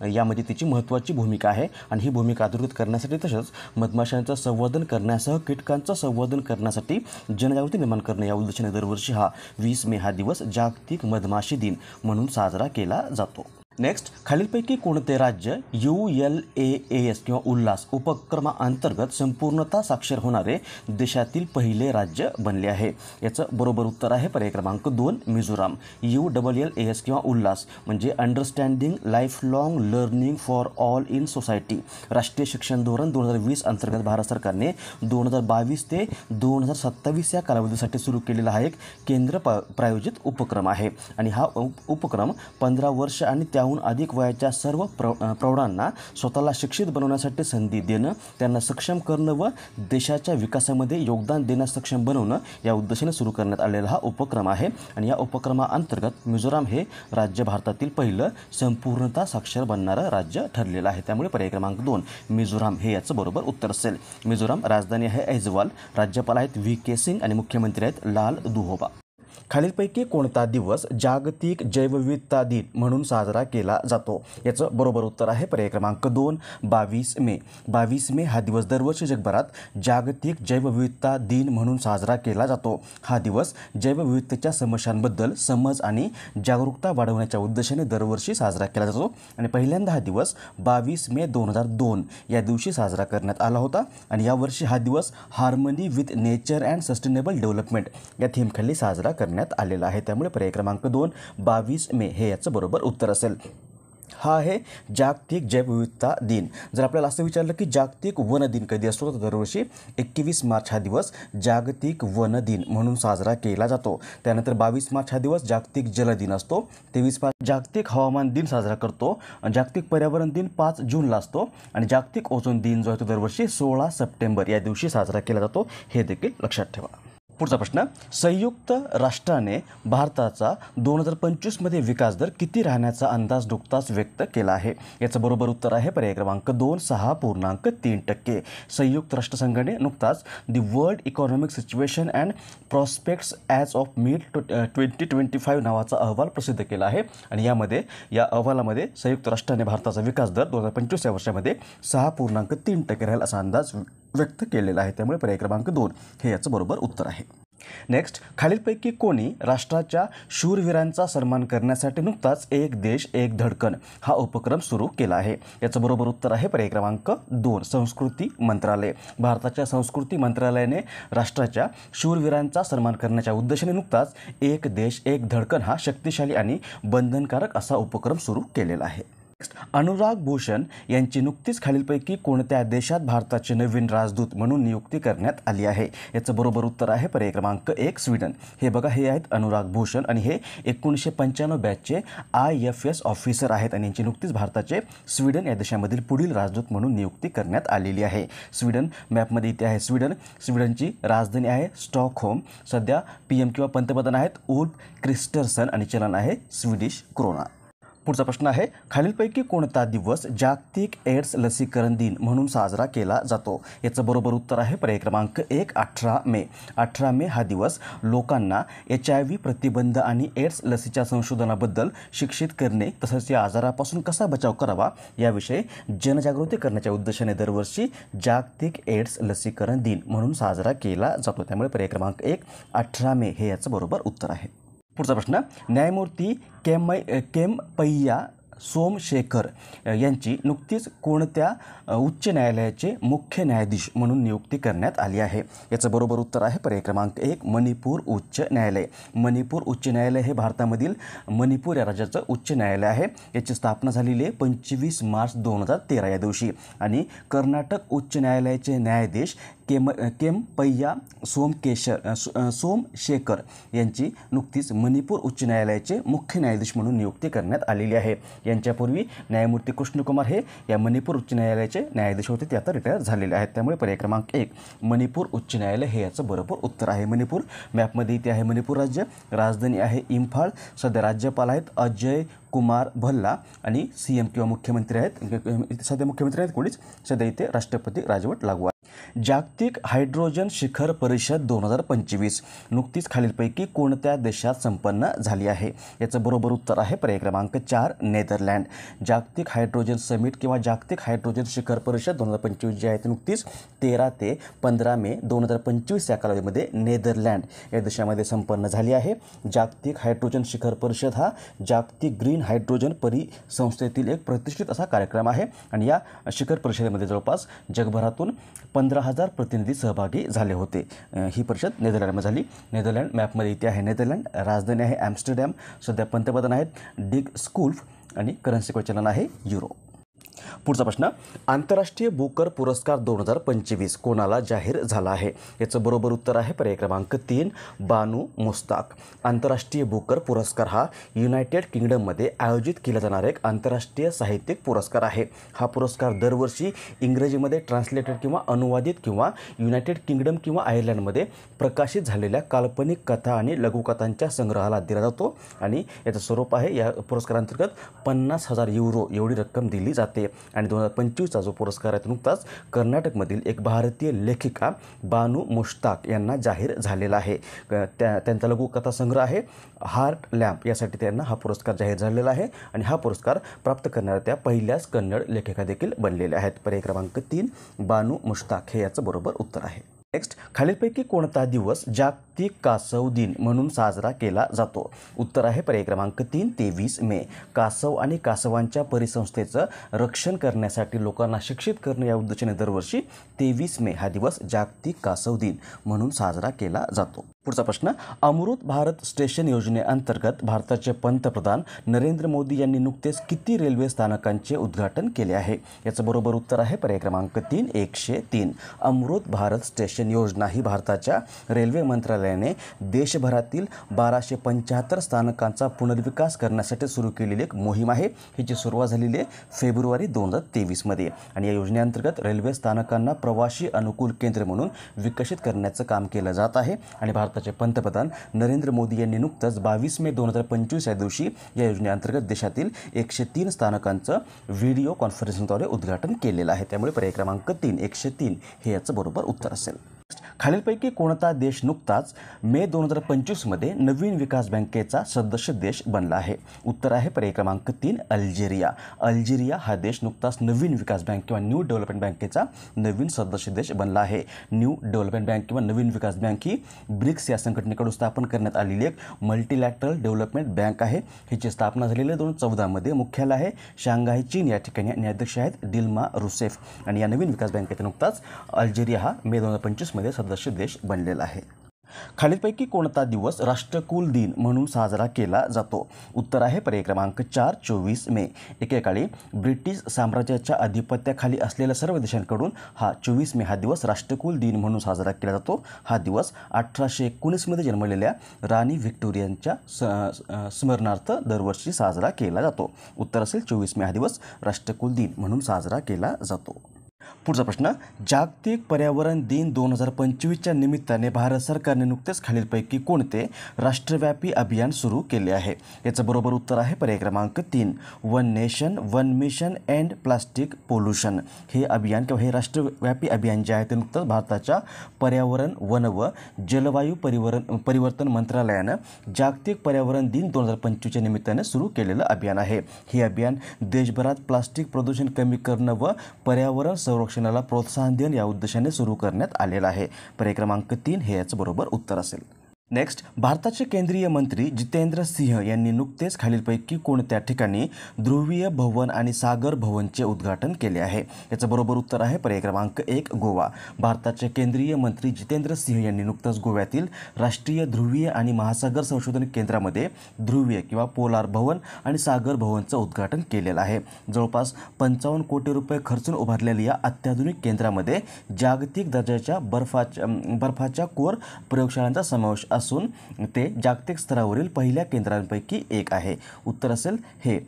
S1: यामध्ये तिची महत्त्वाची भूमिका आहे. आणि ही भूमिका अधोरेखित करण्यासाठी तसंच मधमाशांचं संवर्धन करण्यासह कीटकांचं संवर्धन करण्यासाठी जनजागृती निर्माण करणे या उद्देशाने दरवर्षी 20 मे हा दिवस जागतिक मधमाशी दिन म्हणून साजरा केला जातो. नेक्स्ट, खालीलपैकी कोणते राज्य ULAAS किंवा उल्हास उपक्रमाअंतर्गत संपूर्णतः साक्षर होणारे देशातील पहिले राज्य बनले आहे? याचं बरोबर उत्तर आहे पर्याय क्रमांक 2 मिझोराम. ULLAS किंवा उल्हास म्हणजे understanding life long learning for all in society राष्ट्रीय शिक्षण धोरण 2020 अंतर्गत भारत सरकारने 2022 ते 2027 या कालावधीसाठी सुरू केलेला हा एक केंद्र प्रायोजित उपक्रम आहे आणि हा उपक्रम 15 वर्ष आणि त्याहून अधिक वयाच्या सर्व प्रौढांना स्वतःला शिक्षित बनवण्यासाठी संधी देणं, त्यांना सक्षम करणं व देशाच्या विकासामध्ये योगदान देण्यास सक्षम बनवणं या उद्देशाने सुरू करण्यात आलेला हा उपक्रम आहे आणि या उपक्रमाअंतर्गत मिझोराम हे राज्य भारतातील पहिलं संपूर्णतः साक्षर बनणारं राज्य ठरलेलं आहे. त्यामुळे पर्याय क्रमांक 2 मिझोराम हे याचं बरोबर उत्तर असेल. मिझोराम राजधानी आहे ऐजवाल, राज्यपाल आहेत VK सिंग आणि मुख्यमंत्री आहेत लाल दुहोबा. खालीलपैकी कोणता दिवस जागतिक जैवविविधता दिन म्हणून साजरा केला जातो? याचं बरोबर उत्तर आहे पर्याय क्रमांक 2 22 मे. 22 मे हा दिवस दरवर्षी जगभरात जागतिक जैवविविधता दिन म्हणून साजरा केला जातो. हा दिवस जैवविविधतेच्या समस्यांबद्दल समज आणि जागरूकता वाढवण्याच्या उद्देशाने दरवर्षी साजरा केला जातो आणि पहिल्यांदा हा दिवस 22 मे 2002 या दिवशी साजरा करण्यात आला होता आणि यावर्षी हा दिवस harmony with nature and sustainable development या थीमखाली साजरा करण्यात आलेला आहे. त्यामुळे पर्याय क्रमांक 2 22 मे हे याचं बरोबर उत्तर असेल. हा आहे जागतिक जैवविविधता दिन. जर आपल्याला असं विचारलं की जागतिक वन दिन कधी असतो, तर दरवर्षी 21 मार्च हा दिवस जागतिक वन दिन म्हणून साजरा केला जातो. त्यानंतर 22 मार्च हा दिवस जागतिक जल दिन असतो. 23 मार्च जागतिक हवामान दिन साजरा करतो. जागतिक पर्यावरण दिन 5 जूनला असतो आणि जागतिक ओझोन दिन जो आहे तो दरवर्षी 16 सप्टेंबर या दिवशी साजरा केला जातो. हे देखील लक्षात ठेवा. पुढचा प्रश्न, संयुक्त राष्ट्राने भारताचा 2025 विकास दर किती राहण्याचा अंदाज नुकताच व्यक्त केला आहे? याचं बरोबर उत्तर आहे पर्याय क्रमांक 2 6.3%. संयुक्त राष्ट्रसंघाने नुकताच the world economic situation and prospects as of mid 2025 नावाचा अहवाल प्रसिद्ध केला आहे आणि या अहवालामध्ये संयुक्त राष्ट्राने भारताचा विकास दर 2025 या वर्षामध्ये 6.3% राहील असा अंदाज व्यक्त केलेला आहे. त्यामुळे पर्याय क्रमांक 2 हे याचं बरोबर उत्तर आहे. नेक्स्ट, खालीलपैकी कोणी राष्ट्राच्या शूरवीरांचा सन्मान करण्यासाठी नुकताच एक देश एक धडकन हा उपक्रम सुरू केला आहे? याचं बरोबर उत्तर आहे पर्याय क्रमांक 2 संस्कृती मंत्रालय. भारताच्या संस्कृती मंत्रालयाने राष्ट्राच्या शूरवीरांचा सन्मान करण्याच्या उद्देशाने नुकताच एक देश एक धडकन हा शक्तिशाली आणि बंधनकारक असा उपक्रम सुरू केलेला आहे. अनुराग भूषण यांची नुकतीच खालीलपैकी कोणत्या देशात भारताचे नवीन राजदूत म्हणून नियुक्ती करण्यात आली आहे? याचं बरोबर उत्तर आहे पर्याय क्रमांक 1 स्वीडन. हे बघा, हे आहेत अनुराग भूषण आणि हे 1995 बॅचचे IFS ऑफिसर आहेत आणि यांची नुकतीच भारताचे स्वीडन या देशामधील पुढील राजदूत म्हणून नियुक्ती करण्यात आलेली आहे. स्वीडन मॅपमध्ये इथे आहे स्वीडन. स्वीडनची राजधानी आहे स्टॉकहोम. सध्या PM किंवा पंतप्रधान आहेत उल्फ क्रिस्टरसन आणि चलन आहे स्वीडिश क्रोना. पुढचा प्रश्न आहे, खालीलपैकी कोणता दिवस जागतिक एड्स लसीकरण दिन म्हणून साजरा केला जातो? याचं बरोबर उत्तर आहे पर्याय क्रमांक 1 18 मे. 18 मे हा दिवस लोकांना HIV प्रतिबंध आणि एड्स लसीच्या संशोधनाबद्दल शिक्षित करणे तसंच या आजारापासून कसा बचाव करावा याविषयी जनजागृती करण्याच्या उद्देशाने दरवर्षी जागतिक एड्स लसीकरण दिन म्हणून साजरा केला जातो. त्यामुळे पर्याय क्रमांक 1 18 मे हे याचं बरोबर उत्तर आहे. पुढचा प्रश्न, न्यायमूर्ती केम्पैया सोमशेखर यांची नुकतीच कोणत्या उच्च न्यायालयाचे मुख्य न्यायाधीश म्हणून नियुक्ती करण्यात आली आहे? याचं बरोबर उत्तर आहे पर्याय क्रमांक 1 मणिपूर उच्च न्यायालय. मणिपूर उच्च न्यायालय हे भारतामधील मणिपूर या राज्याचं उच्च न्यायालय आहे. याची स्थापना झालेली आहे 25 मार्च 2013 या दिवशी आणि कर्नाटक उच्च न्यायालयाचे न्यायाधीश केम्पैया सोमशेखर यांची नुकतीच मणिपूर उच्च न्यायालयाचे मुख्य न्यायाधीश म्हणून नियुक्ती करण्यात आलेली आहे. यांच्यापूर्वी न्यायमूर्ती कृष्णकुमार हे या मणिपूर उच्च न्यायालयाचे न्यायाधीश होते, ते आता रिटायर झालेले आहेत. त्यामुळे पर्याय क्रमांक 1 मणिपूर उच्च न्यायालय हे याचं बरोबर उत्तर आहे. मणिपूर मॅपमध्ये इथे आहे मणिपूर राज्य. राजधानी आहे इम्फाळ. सध्या राज्यपाल आहेत अजय कुमार भल्ला आणि CM किंवा मुख्यमंत्री आहेत. सध्या मुख्यमंत्री आहेत कोणीच, सध्या इथे राष्ट्रपती राजवट लागू आहे. जागतिक हायड्रोजन शिखर परिषद 2025 नुकतीच खालीलपैकी कोणत्या देशात संपन्न झाली आहे? याचं बरोबर उत्तर आहे पर्याय क्रमांक 4 नेदरलँड. जागतिक हायड्रोजन समिट किंवा जागतिक हायड्रोजन शिखर परिषद 2025 जी आहे ती नुकतीच 13 ते 15 मे 2025 या कालावधीमध्ये नेदरलँड या देशामध्ये संपन्न झाली आहे. जागतिक हायड्रोजन शिखर परिषद हा जागतिक ग्रीन हायड्रोजन परिसंस्थेतील एक प्रतिष्ठित असा कार्यक्रम आहे आणि या शिखर परिषदेमध्ये जवळपास जगभरातून 15,000 प्रतिनिधी सहभागी झाले होते. ही परिषद नेदरलँडमध्ये झाली. नेदरलँड मॅपमध्ये इथे आहे नेदरलँड, राजधानी आहे ॲम्स्टरडॅम, सध्या पंतप्रधान आहेत डिक स्कूल्फ आणि करन्सी चलन आहे युरो. पुढचा प्रश्न, आंतरराष्ट्रीय बुकर पुरस्कार 2025 कोणाला जाहीर झाला आहे? याचं बरोबर उत्तर आहे पर्याय क्रमांक 3 बानू मुस्ताक. आंतरराष्ट्रीय बुकर पुरस्कार हा युनायटेड किंगडममध्ये आयोजित केला जाणारा एक आंतरराष्ट्रीय साहित्यिक पुरस्कार आहे. हा पुरस्कार दरवर्षी इंग्रजीमध्ये ट्रान्सलेटेड किंवा अनुवादित किंवा युनायटेड किंगडम किंवा आयर्लंडमध्ये प्रकाशित झालेल्या काल्पनिक कथा आणि लघुकथांच्या संग्रहाला दिला जातो आणि याचं स्वरूप आहे या पुरस्कारांतर्गत 50,000 युरो एवढी रक्कम दिली जाते. आणि 2025चा जो पुरस्कार आहे नुकताच कर्नाटकमधील एक भारतीय लेखिका बानू मुश्ताक यांना जाहीर झालेला आहे. त्यांचा लघुकथा संग्रह आहे हार्ट लॅम्प, यासाठी त्यांना हा पुरस्कार जाहीर झालेला आहे आणि हा पुरस्कार प्राप्त करणाऱ्या त्या पहिल्याच कन्नड लेखिका देखील बनलेल्या आहेत. पर्याय क्रमांक 3 बानू मुश्ताक हे याचं बरोबर उत्तर आहे. नेक्स्ट, खालीलपैकी कोणता दिवस जागतिक कासव दिन म्हणून साजरा केला जातो? उत्तर आहे पर्याय क्रमांक 3 23 मे. कासव आणि कासवांच्या परिसंस्थेचं रक्षण करण्यासाठी लोकांना शिक्षित करणे या उद्देशाने दरवर्षी 23 मे हा दिवस जागतिक कासव दिन म्हणून साजरा केला जातो. पुढचा प्रश्न, अमृत भारत स्टेशन योजनेअंतर्गत भारताचे पंतप्रधान नरेंद्र मोदी यांनी नुकतेच किती रेल्वे स्थानकांचे उद्घाटन केले आहे? याचं बरोबर उत्तर आहे पर्याय क्रमांक 3 103. अमृत भारत स्टेशन योजना ही भारताच्या रेल्वे मंत्रालयाने देशभरातील 1275 स्थानकांचा पुनर्विकास करण्यासाठी सुरू केलेली एक मोहीम आहे. हिची सुरुवात झालेली आहे फेब्रुवारी 2023 मध्ये आणि या योजनेअंतर्गत रेल्वे स्थानकांना प्रवासी अनुकूल केंद्र म्हणून विकसित करण्याचं काम केलं जात आहे आणि भारताचे पंतप्रधान नरेंद्र मोदी यांनी नुकतंच 22 मे 2025 या दिवशी या योजनेअंतर्गत देशातील 103 स्थानकांचं व्हिडिओ कॉन्फरन्सिंगद्वारे उद्घाटन केलेलं आहे. त्यामुळे पर्याय क्रमांक 3 103 हे याचं बरोबर उत्तर असेल. खालीलपैकी कोणता देश नुकताच मे 2025 मध्ये नवीन विकास बँकेचा सदस्य देश बनला आहे? उत्तर आहे पर्याय क्रमांक 3 अल्जेरिया. अल्जेरिया हा देश नुकताच नवीन विकास बँक किंवा न्यू डेव्हलपमेंट बँकेचा नवीन सदस्य देश बनला आहे. न्यू डेव्हलपमेंट बँक किंवा नवीन विकास बँक ही ब्रिक्स या संघटनेकडून स्थापन करण्यात आलेली एक मल्टीलॅटरल डेव्हलपमेंट बँक आहे. हिची स्थापना झालेली 2014 मध्ये. मुख्यालय आहे शांघाय चीन या ठिकाणी आणि अध्यक्ष आहेत दिल्मा रुसेफ आणि या नवीन विकास बँकेत नुकताच अल्जेरिया हा मे 2025 मध्ये सदस्य देश बनलेला आहे. खालीलपैकी कोणता दिवस राष्ट्रकुल दिन म्हणून साजरा केला जातो? उत्तर आहे पर्याय क्रमांक 4 24 मे. एकेकाळी ब्रिटिश साम्राज्याच्या अधिपत्याखाली असलेल्या सर्व देशांकडून हा 24 मे हा दिवस राष्ट्रकुल दिन म्हणून साजरा केला जातो. हा दिवस 1819 मध्ये जन्मलेल्या राणी व्हिक्टोरियांच्या स्मरणार्थ दरवर्षी साजरा केला जातो. उत्तर असेल 24 मे हा दिवस राष्ट्रकुल दिन म्हणून साजरा केला जातो. पुढचा प्रश्न, जागतिक पर्यावरण दिन 2025च्या निमित्ताने भारत सरकारने नुकतेच खालीलपैकी कोणते राष्ट्रव्यापी अभियान सुरू केले आहे? याचं बरोबर उत्तर आहे पर्याय क्रमांक 3 one nation one mission end plastic pollution. हे अभियान किंवा हे राष्ट्रव्यापी अभियान जे आहे ते नुकतंच भारताच्या पर्यावरण वन व जलवायू परिवर्तन मंत्रालयानं जागतिक पर्यावरण दिन 2025च्या निमित्ताने सुरू केलेलं अभियान आहे. हे अभियान देशभरात प्लास्टिक प्रदूषण कमी करणं व पर्यावरण संरक्षणाला प्रोत्साहन देणं या उद्देशाने सुरू करण्यात आलेला आहे. पर्याय क्रमांक 3 हे याचं बरोबर उत्तर असेल. नेक्स्ट, भारताचे केंद्रीय मंत्री जितेंद्र सिंह यांनी नुकतेच खालीलपैकी कोणत्या ठिकाणी ध्रुवीय भवन आणि सागर भवनचे उद्घाटन केले आहे? याचं बरोबर उत्तर आहे पर्याय क्रमांक 1 गोवा. भारताचे केंद्रीय मंत्री जितेंद्र सिंह यांनी नुकतंच गोव्यातील राष्ट्रीय ध्रुवीय आणि महासागर संशोधन केंद्रामध्ये ध्रुवीय किंवा पोलार भवन आणि सागर भवनचं उद्घाटन केलेलं आहे. जवळपास 55 कोटी रुपये खर्चून उभारलेल्या या अत्याधुनिक केंद्रामध्ये जागतिक दर्जाच्या बर्फाच्या कोर प्रयोगशाळांचा समावेश असून ते जागतिक स्तरावरील पहिल्या केंद्रांपैकी एक आहे. उत्तर असेल हे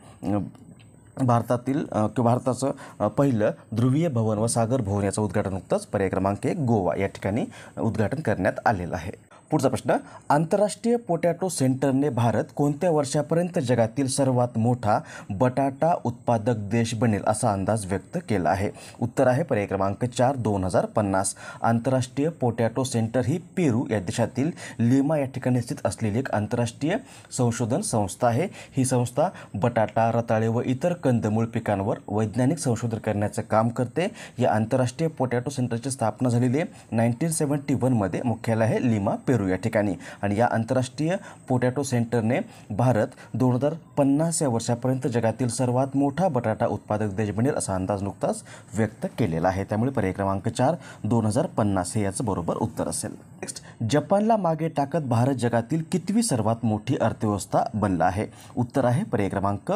S1: भारताचं पहिलं ध्रुवीय भवन व सागर भवन याचं उद्घाटन नुकतंच पर्याय क्रमांक 1 गोवा या ठिकाणी उद्घाटन करण्यात आलेलं आहे. पुढचा प्रश्न, आंतरराष्ट्रीय पोटॅटो सेंटरने भारत कोणत्या वर्षापर्यंत जगातील सर्वात मोठा बटाटा उत्पादक देश बनेल असा अंदाज व्यक्त केला आहे? उत्तर आहे पर्याय क्रमांक 4, 2050. आंतरराष्ट्रीय पोटॅटो सेंटर ही पेरू या देशातील लिमा या ठिकाणी स्थित असलेली एक आंतरराष्ट्रीय संशोधन संस्था आहे. ही संस्था बटाटा, रताळे व इतर कंदमूळ पिकांवर वैज्ञानिक संशोधन करण्याचं काम करते. या आंतरराष्ट्रीय पोटॅटो सेंटरची स्थापना झालेली आहे 1971 मध्ये. मुख्यालय आहे लिमा, पेरू या ठिकाणी. आणि या आंतरराष्ट्रीय पोटॅटो सेंटरने भारत 2050 या वर्षापर्यंत जगातील सर्वात मोठा बटाटा उत्पादक देश बनेल असा अंदाज नुकताच व्यक्त केलेला आहे. त्यामुळे पर्याय क्रमांक 4, 2050 हे याचं बरोबर उत्तर असेल. नेक्स्ट, जपानला मागे टाकत भारत जगातील कितवी सर्वात मोठी अर्थव्यवस्था बनला आहे? उत्तर आहे पर्याय क्रमांक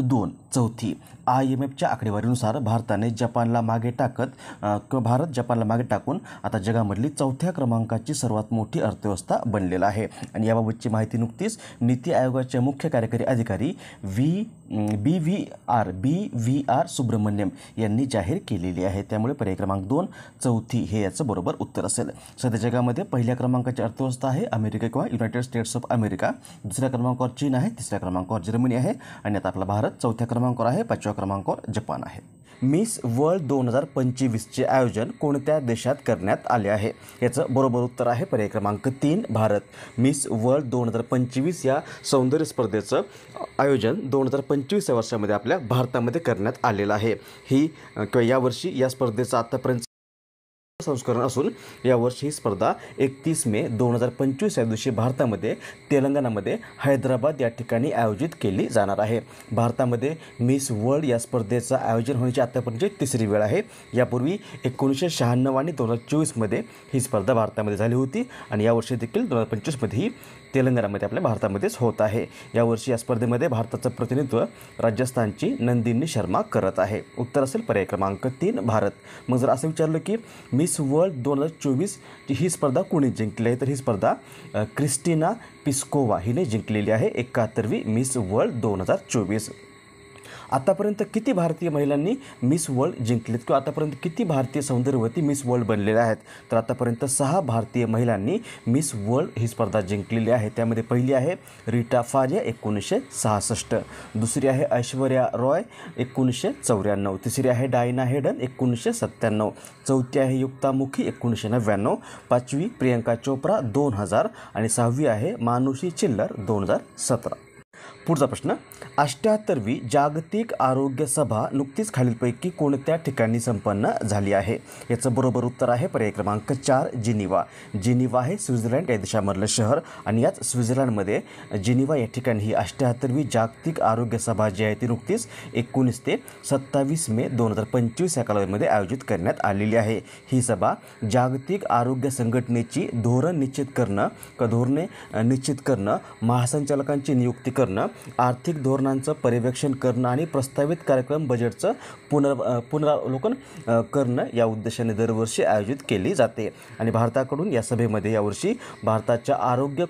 S1: 2, चौथी. IMFच्या आकडेवारीनुसार भारताने जपानला मागे टाकून आता जगामधली 4थ्या क्रमांकाची सर्वात मोठी अर्थव्यवस्था बनलेला आहे. आणि याबाबतची माहिती नुकतीच नीती आयोगाचे मुख्य कार्यकारी अधिकारी BVR सुब्रमण्यम यांनी जाहीर केलेली आहे. त्यामुळे पर्याय क्रमांक 2, चौथी हे याचं बरोबर उत्तर असेल. सध्या जगामध्ये पहिल्या क्रमांकाची अर्थव्यवस्था आहे अमेरिका किंवा युनायटेड स्टेट्स ऑफ अमेरिका. दुसऱ्या क्रमांकावर चीन आहे, तिसऱ्या क्रमांकावर जर्मनी आहे आणि आता आपला भारत 4थ्या क्रमांकावर आहे, 5व्या क्रमांकावर जपान आहे. मिस वर्ल्ड 2025चे आयोजन कोणत्या देशात करण्यात आले आहे? याचं बरोबर उत्तर आहे पर्याय क्रमांक 3, भारत. मिस वर्ल्ड 2025 या सौंदर्य स्पर्धेचं आयोजन 2025 या वर्षामध्ये आपल्या भारतामध्ये करण्यात आलेलं आहे. यावर्षी या स्पर्धेचं आतापर्यंत संस्करण असून यावर्षी ही स्पर्धा 31 मे 2025 या दिवशी भारतामध्ये तेलंगणामध्ये हैदराबाद या ठिकाणी आयोजित केली जाणार आहे. भारतामध्ये मिस वर्ल्ड या स्पर्धेचं आयोजन होण्याची आतापर्यंतची तिसरी वेळ आहे. यापूर्वी 1996 आणि 2024मध्ये ही स्पर्धा भारतामध्ये झाली होती आणि यावर्षी देखील 2025मध्ये ही तेलंगणामध्ये आपल्या भारतामध्येच होत आहे. यावर्षी या स्पर्धेमध्ये भारताचं प्रतिनिधित्व राजस्थानची नंदिनी शर्मा करत आहे. उत्तर असेल पर्याय क्रमांक 3, भारत. मग जर असं विचारलं की मिस वर्ल्ड 2024 ही स्पर्धा कोणी जिंकली आहे, तर ही स्पर्धा क्रिस्टिना पिस्कोवा हिने जिंकलेली आहे. 71वी मिस वर्ल्ड 2024. आतापर्यंत किती भारतीय महिलांनी मिस वर्ल्ड जिंकलेत किंवा आतापर्यंत किती भारतीय सौंदर्यवती मिस वर्ल्ड बनलेल्या आहेत? तर आतापर्यंत 6 भारतीय महिलांनी मिस वर्ल्ड ही स्पर्धा जिंकलेली आहे. त्यामध्ये पहिली आहे रीटा फारिया 1966, दुसरी आहे ऐश्वर्या रॉय 1994, तिसरी आहे डायना हेडन 1997, चौथी आहे युक्ता मुखी 1999, 5वी प्रियंका चोप्रा 2000 आणि 6वी आहे मानुषी चिल्लर 2017. पुढचा प्रश्न, 78वी जागतिक आरोग्य सभा नुकतीच खालीलपैकी कोणत्या ठिकाणी संपन्न झाली आहे? याचं बरोबर उत्तर आहे पर्याय क्रमांक 4, जिनिव्हा. जिनिव्हा हे स्वित्झर्लंड या देशामधलं शहर आणि याच स्वित्झर्लंडमध्ये जिनिव्हा या ठिकाणी ही 78वी जागतिक आरोग्य सभा जी आहे ती नुकतीच 19 ते 27 मे 2025 या कालावधीमध्ये आयोजित करण्यात आलेली आहे. ही सभा जागतिक आरोग्य संघटनेची धोरणे निश्चित करणं, महासंचालकांची नियुक्ती करणं, आर्थिक धोरणांचं पर्यवेक्षण करणं आणि प्रस्तावित कार्यक्रम बजेटचं पुनरावलोकन करणं या उद्देशाने दरवर्षी आयोजित केली जाते. आणि भारताकडून या सभेमध्ये यावर्षी भारताच्या आरोग्य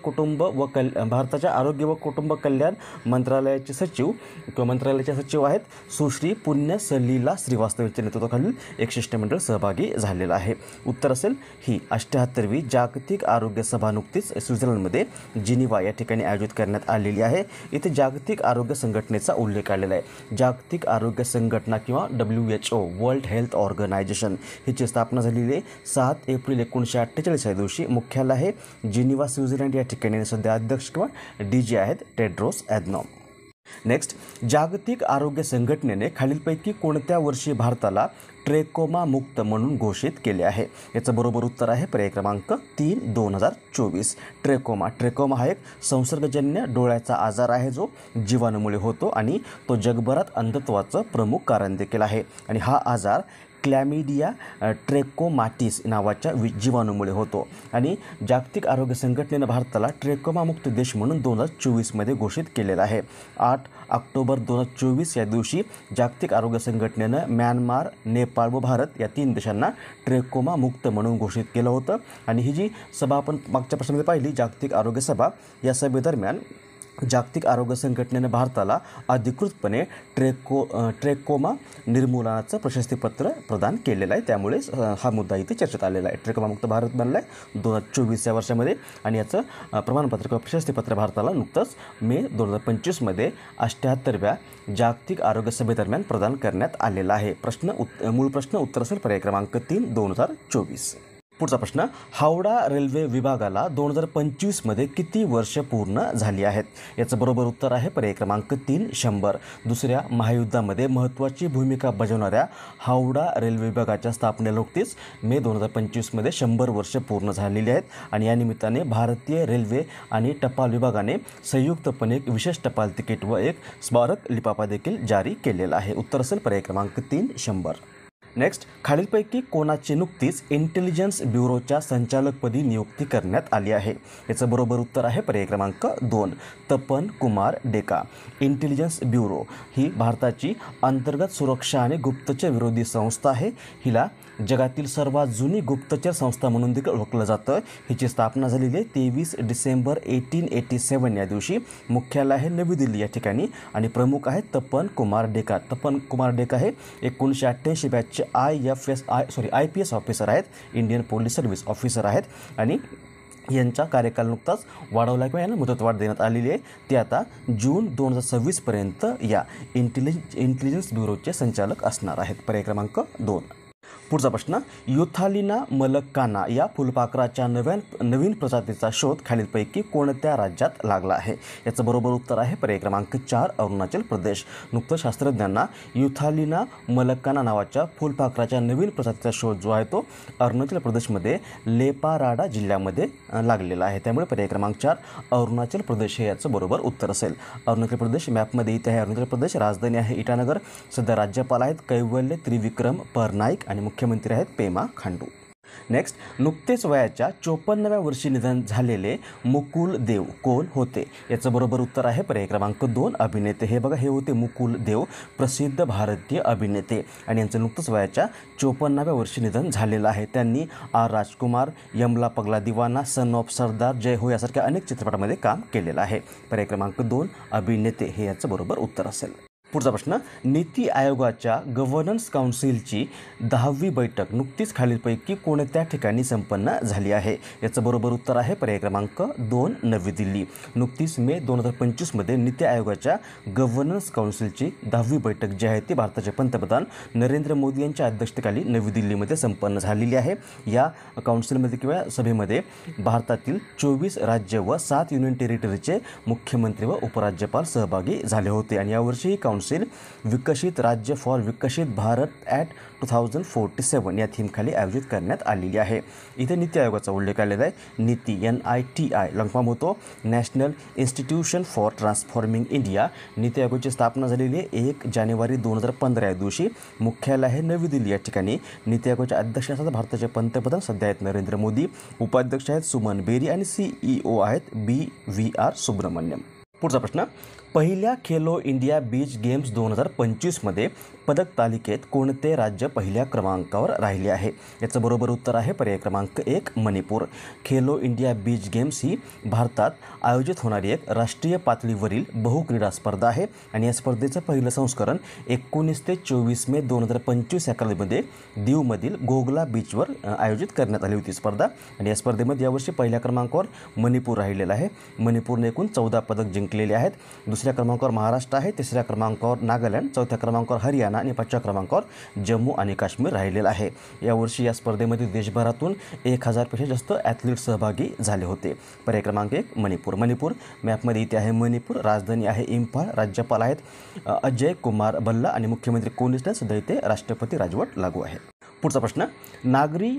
S1: व कुटुंब कल्याण मंत्रालयाचे सचिव आहेत सुश्री पुण्य सलीला श्रीवास्तव यांच्या नेतृत्वाखालील एक शिष्टमंडळ सहभागी झालेलं आहे. उत्तर असेल ही 78वी जागतिक आरोग्य सभा नुकतीच स्वित्झर्लंडमध्ये जिनिव्हा या ठिकाणी आयोजित करण्यात आलेली आहे. इथे जागतिक आरोग्य संघटनेचा उल्लेख आलेला आहे. जागतिक आरोग्य संघटना किंवा WHO वर्ल्ड हेल्थ ऑर्गनायझेशन हिची स्थापना झालेली आहे 7 एप्रिल 1948 या दिवशी. मुख्यालय आहे जिनिव्हा स्वित्झर्लंड या ठिकाणी. सध्या अध्यक्ष किंवा DG आहेत टेड्रोस ॲधनॉम. नेक्स्ट, जागतिक आरोग्य संघटनेने खालीलपैकी कोणत्या वर्षी भारताला ट्रेकोमा मुक्त म्हणून घोषित केले आहे? याचं बरोबर उत्तर आहे पर्याय क्रमांक 3, 2024. ट्रेकोमा हा एक संसर्गजन्य डोळ्याचा आजार आहे जो जीवाणूमुळे होतो आणि तो जगभरात अंधत्वाचं प्रमुख कारण देखील आहे. आणि हा आजार क्लॅमिडिया ट्रेकोमाटिस नावाच्या जीवाणूमुळे होतो. आणि जागतिक आरोग्य संघटनेनं भारताला ट्रेकोमामुक्त देश म्हणून 2024मध्ये घोषित केलेला आहे. 8 ऑक्टोबर 2024 या दिवशी जागतिक आरोग्य संघटनेनं म्यानमार, नेपाळ व भारत या 3 देशांना ट्रेकोमा मुक्त म्हणून घोषित केलं होतं. आणि ही जी सभा आपण मागच्या प्रश्नामध्ये पाहिली जागतिक आरोग्य सभा, या सभेदरम्यान जागतिक आरोग्य संघटनेने भारताला अधिकृतपणे ट्रेकोमा निर्मूलनाचं प्रशस्तीपत्र प्रदान केलेलं आहे. त्यामुळे हा मुद्दा इथे चर्चेत आलेला आहे. ट्रेकोमामुक्त भारत बनला आहे 2024 या वर्षामध्ये आणि याचं प्रमाणपत्र किंवा प्रशस्तीपत्र भारताला नुकतंच मे 2025मध्ये 78व्या जागतिक आरोग्य सभेदरम्यान प्रदान करण्यात आलेला आहे. मूळ प्रश्न उत्तर असेल पर्याय क्रमांक 3 2024. पुढचा प्रश्न, हावडा रेल्वे विभागाला 2025मध्ये किती वर्ष पूर्ण झाली आहेत? याचं बरोबर उत्तर आहे पर्याय क्रमांक 3 100. दुसऱ्या महायुद्धामध्ये महत्त्वाची भूमिका बजावणाऱ्या हावडा रेल्वे विभागाच्या स्थापनेला नुकतीच मे 2025मध्ये 100 वर्ष पूर्ण झालेली आहेत आणि या निमित्ताने भारतीय रेल्वे आणि टपाल विभागाने संयुक्तपणे एक विशेष टपाल तिकीट व एक स्मारक लिफाफा देखील जारी केलेला आहे. उत्तर असेल पर्याय क्रमांक 3 100. नेक्स्ट, खालीलपैकी कोणाची नुकतीच इंटेलिजन्स ब्युरोच्या संचालकपदी नियुक्ती करण्यात आली आहे? याचं बरोबर उत्तर आहे पर्याय क्रमांक 2 तपन कुमार डेका. इंटेलिजन्स ब्युरो ही भारताची अंतर्गत सुरक्षा आणि गुप्तचर विरोधी संस्था आहे. हिला जगातील सर्वात जुनी गुप्तचर संस्था म्हणून देखील ओळखलं जातं. हिची स्थापना झालेली आहे 23 डिसेंबर 1887 या दिवशी. मुख्यालय आहे नवी दिल्ली या ठिकाणी आणि प्रमुख आहे तपन कुमार डेका. तपन कुमार डेका हे 1988 बॅचचे IPS ऑफिसर आहेत. इंडियन पोलीस सर्व्हिस ऑफिसर आहेत आणि यांचा कार्यकाल नुकताच वाढवला किंवा यांना मुदतवाढ देण्यात आलेली आहे. ते आता जून 2026पर्यंत या इंटेलिजन्स ब्युरोचे संचालक असणार आहेत. पर्याय क्रमांक 2. पुढचा प्रश्न, युथालिना मलक्काना या फुलपाखराच्या नवीन प्रजातीचा शोध खालीलपैकी कोणत्या राज्यात लागला आहे? याचं बरोबर उत्तर आहे पर्याय क्रमांक 4 अरुणाचल प्रदेश. नुकतं शास्त्रज्ञांना युथालिना मलक्काना नावाच्या फुलपाखराच्या नवीन प्रजातीचा शोध जो आहे तो अरुणाचल प्रदेशमध्ये लेपाराडा जिल्ह्यामध्ये लागलेला आहे. त्यामुळे पर्याय क्रमांक 4 अरुणाचल प्रदेश हे याचं बरोबर उत्तर असेल. अरुणाचल प्रदेश मॅपमध्ये इथे आहे. अरुणाचल प्रदेश राजधानी आहे इटानगर. सध्या राज्यपाल आहेत कैवल्य त्रिविक्रम परनाईक आणि मुख्यमंत्री आहेत पेमा खांडू. नेक्स्ट, नुकतेच वयाच्या 54व्या वर्षी निधन झालेले मुकुल देव कोण होते? याचं बरोबर उत्तर आहे पर्याय क्रमांक 2 अभिनेते. हे बघा, हे होते मुकुल देव, प्रसिद्ध भारतीय अभिनेते आणि यांचं नुकतंच वयाच्या 54व्या वर्षी निधन झालेलं आहे. त्यांनी आर राजकुमार, यमला पगला दिवाना, सन ऑफ सरदार, जय हो यासारख्या अनेक चित्रपटामध्ये काम केलेलं आहे. पर्याय क्रमांक 2 अभिनेते हे याचं बरोबर उत्तर असेल. पुढचा प्रश्न, नीती आयोगाच्या गव्हर्नन्स काउन्सिलची 10वी बैठक नुकतीच खालीलपैकी कोणत्या ठिकाणी संपन्न झाली आहे? याचं बरोबर उत्तर आहे पर्याय क्रमांक 2 नवी दिल्ली. नुकतीच मे 2025मध्ये नीती आयोगाच्या गव्हर्नन्स काउन्सिलची 10वी बैठक जी आहे ती भारताचे पंतप्रधान नरेंद्र मोदी यांच्या अध्यक्षतेखाली नवी दिल्लीमध्ये संपन्न झालेली आहे. या काउन्सिलमध्ये किंवा सभेमध्ये भारतातील 24 राज्य व 7 युनियन टेरिटरीचे मुख्यमंत्री व उपराज्यपाल सहभागी झाले होते आणि यावर्षी काउन्सिल विकसित राज्य फॉर विकसित भारत ॲट 2047 या थीमखाली आयोजित करण्यात आलेली आहे. इथे नीती आयोगाचा उल्लेख आलेला आहे. नीती NITI लॉंग फॉर्म होतो national institution for transforming India. NITI आयोगाची स्थापना झालेली आहे 1 जानेवारी 2015 या दिवशी. मुख्यालय आहे नवी दिल्ली या ठिकाणी. नीती आयोगाच्या अध्यक्ष असतात भारताचे पंतप्रधान सध्या आहेत नरेंद्र मोदी. उपाध्यक्ष आहेत सुमन बेरी आणि CEO आहेत BVR सुब्रमण्यम. पुढचा प्रश्न, पहिल्या खेलो इंडिया बीच गेम्स 2025मध्ये पदक तालिकेत कोणते राज्य पहिल्या क्रमांकावर राहिले आहे? याचं बरोबर उत्तर आहे पर्याय क्रमांक 1 Manipur. Khelo India beach games ही भारतात आयोजित होणारी एक राष्ट्रीय पातळीवरील बहुक्रीडा स्पर्धा आहे आणि या स्पर्धेचं पहिलं संस्करण 19 ते 24 मे 2025 या कालावधीमध्ये दीवमधील गोगला बीचवर आयोजित करण्यात आली होती स्पर्धा आणि या स्पर्धेमध्ये यावर्षी पहिल्या क्रमांकावर मणिपूर राहिलेला आहे. मणिपूरने एकूण 14 पदक जिंकलेले आहेत. दुसऱ्या क्रमांकावर महाराष्ट्र आहे, तिसऱ्या क्रमांकावर नागालँड, चौथ्या क्रमांकावर हरियाणा आणि 5व्या क्रमांकावर जम्मू आणि काश्मीर राहिलेला आहे. यावर्षी या स्पर्धेमध्ये देशभरातून 1000पेक्षा जास्त ॲथलीट सहभागी झाले होते. पर्याय क्रमांक 1 मणिपूर. मणिपूर मॅपमध्ये इथे आहे मणिपूर. राजधानी आहे इम्फाळ. राज्यपाल आहेत अजय कुमार भल्ला आणि मुख्यमंत्री कोणीच नाही. सध्या इथे राष्ट्रपती राजवट लागू आहे. पुढचा प्रश्न, नागरी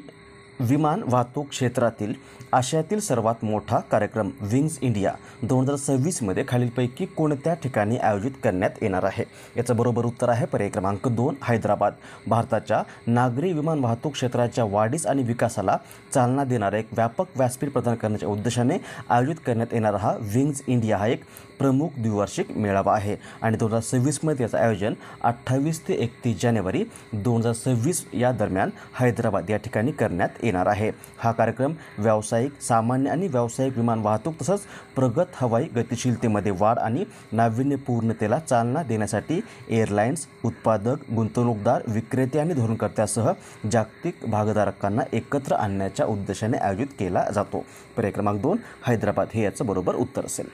S1: विमान वाहतूक क्षेत्रातील आशियातील सर्वात मोठा कार्यक्रम विंग्ज इंडिया 2026मध्ये खालीलपैकी कोणत्या ठिकाणी आयोजित करण्यात येणार आहे? याचं बरोबर उत्तर आहे पर्याय क्रमांक 2 हैदराबाद. भारताच्या नागरी विमान वाहतूक क्षेत्राच्या वाढीस आणि विकासाला चालना देणारा एक व्यापक व्यासपीठ प्रदान करण्याच्या उद्देशाने आयोजित करण्यात येणारा हा विंग्ज इंडिया हा एक प्रमुख द्विवार्षिक मेळावा आहे आणि 2026मध्ये याचं आयोजन 28 ते 31 जानेवारी 2026 या दरम्यान हैदराबाद या ठिकाणी करण्यात येणार आहे. हा कार्यक्रम व्यावसायिक, सामान्य आणि व्यावसायिक विमान वाहतूक तसंच प्रगत हवाई गतिशीलतेमध्ये वाढ आणि नाविन्यपूर्णतेला चालना देण्यासाठी एअरलाइन्स, उत्पादक, गुंतवणूकदार, विक्रेते आणि धोरणकर्त्यासह जागतिक भागधारकांना एकत्र आणण्याच्या उद्देशाने आयोजित केला जातो. पर्याय क्रमांक 2 हैदराबाद हे याचं बरोबर उत्तर असेल.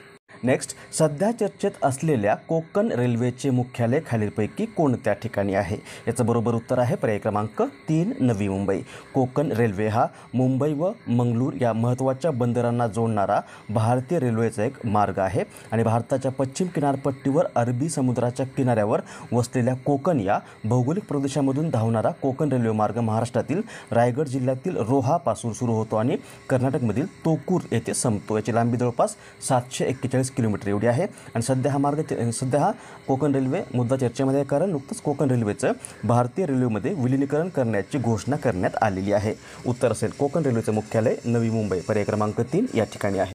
S1: नेक्स्ट, सध्या चर्चेत असलेल्या कोकण रेल्वेचे मुख्यालय खालीलपैकी कोणत्या ठिकाणी आहे? याचं बरोबर उत्तर आहे पर्याय क्रमांक 3 नवी मुंबई. कोकण रेल्वे हा मुंबई व मंगळूर या महत्त्वाच्या बंदरांना जोडणारा भारतीय रेल्वेचा एक मार्ग आहे आणि भारताच्या पश्चिम किनारपट्टीवर अरबी समुद्राच्या किनाऱ्यावर वसलेल्या कोकण या भौगोलिक प्रदेशामधून धावणारा कोकण रेल्वे मार्ग महाराष्ट्रातील रायगड जिल्ह्यातील रोहापासून सुरू होतो आणि कर्नाटकमधील तोकूर येथे संपतो. याची लांबी जवळपास 741 किलोमीटर एवढी आहे आणि सध्या हा कोकण रेल्वे मुद्दा चर्चेमध्ये आहे, कारण नुकतंच कोकण रेल्वेचं भारतीय रेल्वेमध्ये विलिनीकरण करण्याची घोषणा करण्यात आलेली आहे. उत्तर असेल कोकण रेल्वेचं मुख्यालय नवी मुंबई. पर्याय क्रमांक 3 या ठिकाणी आहे.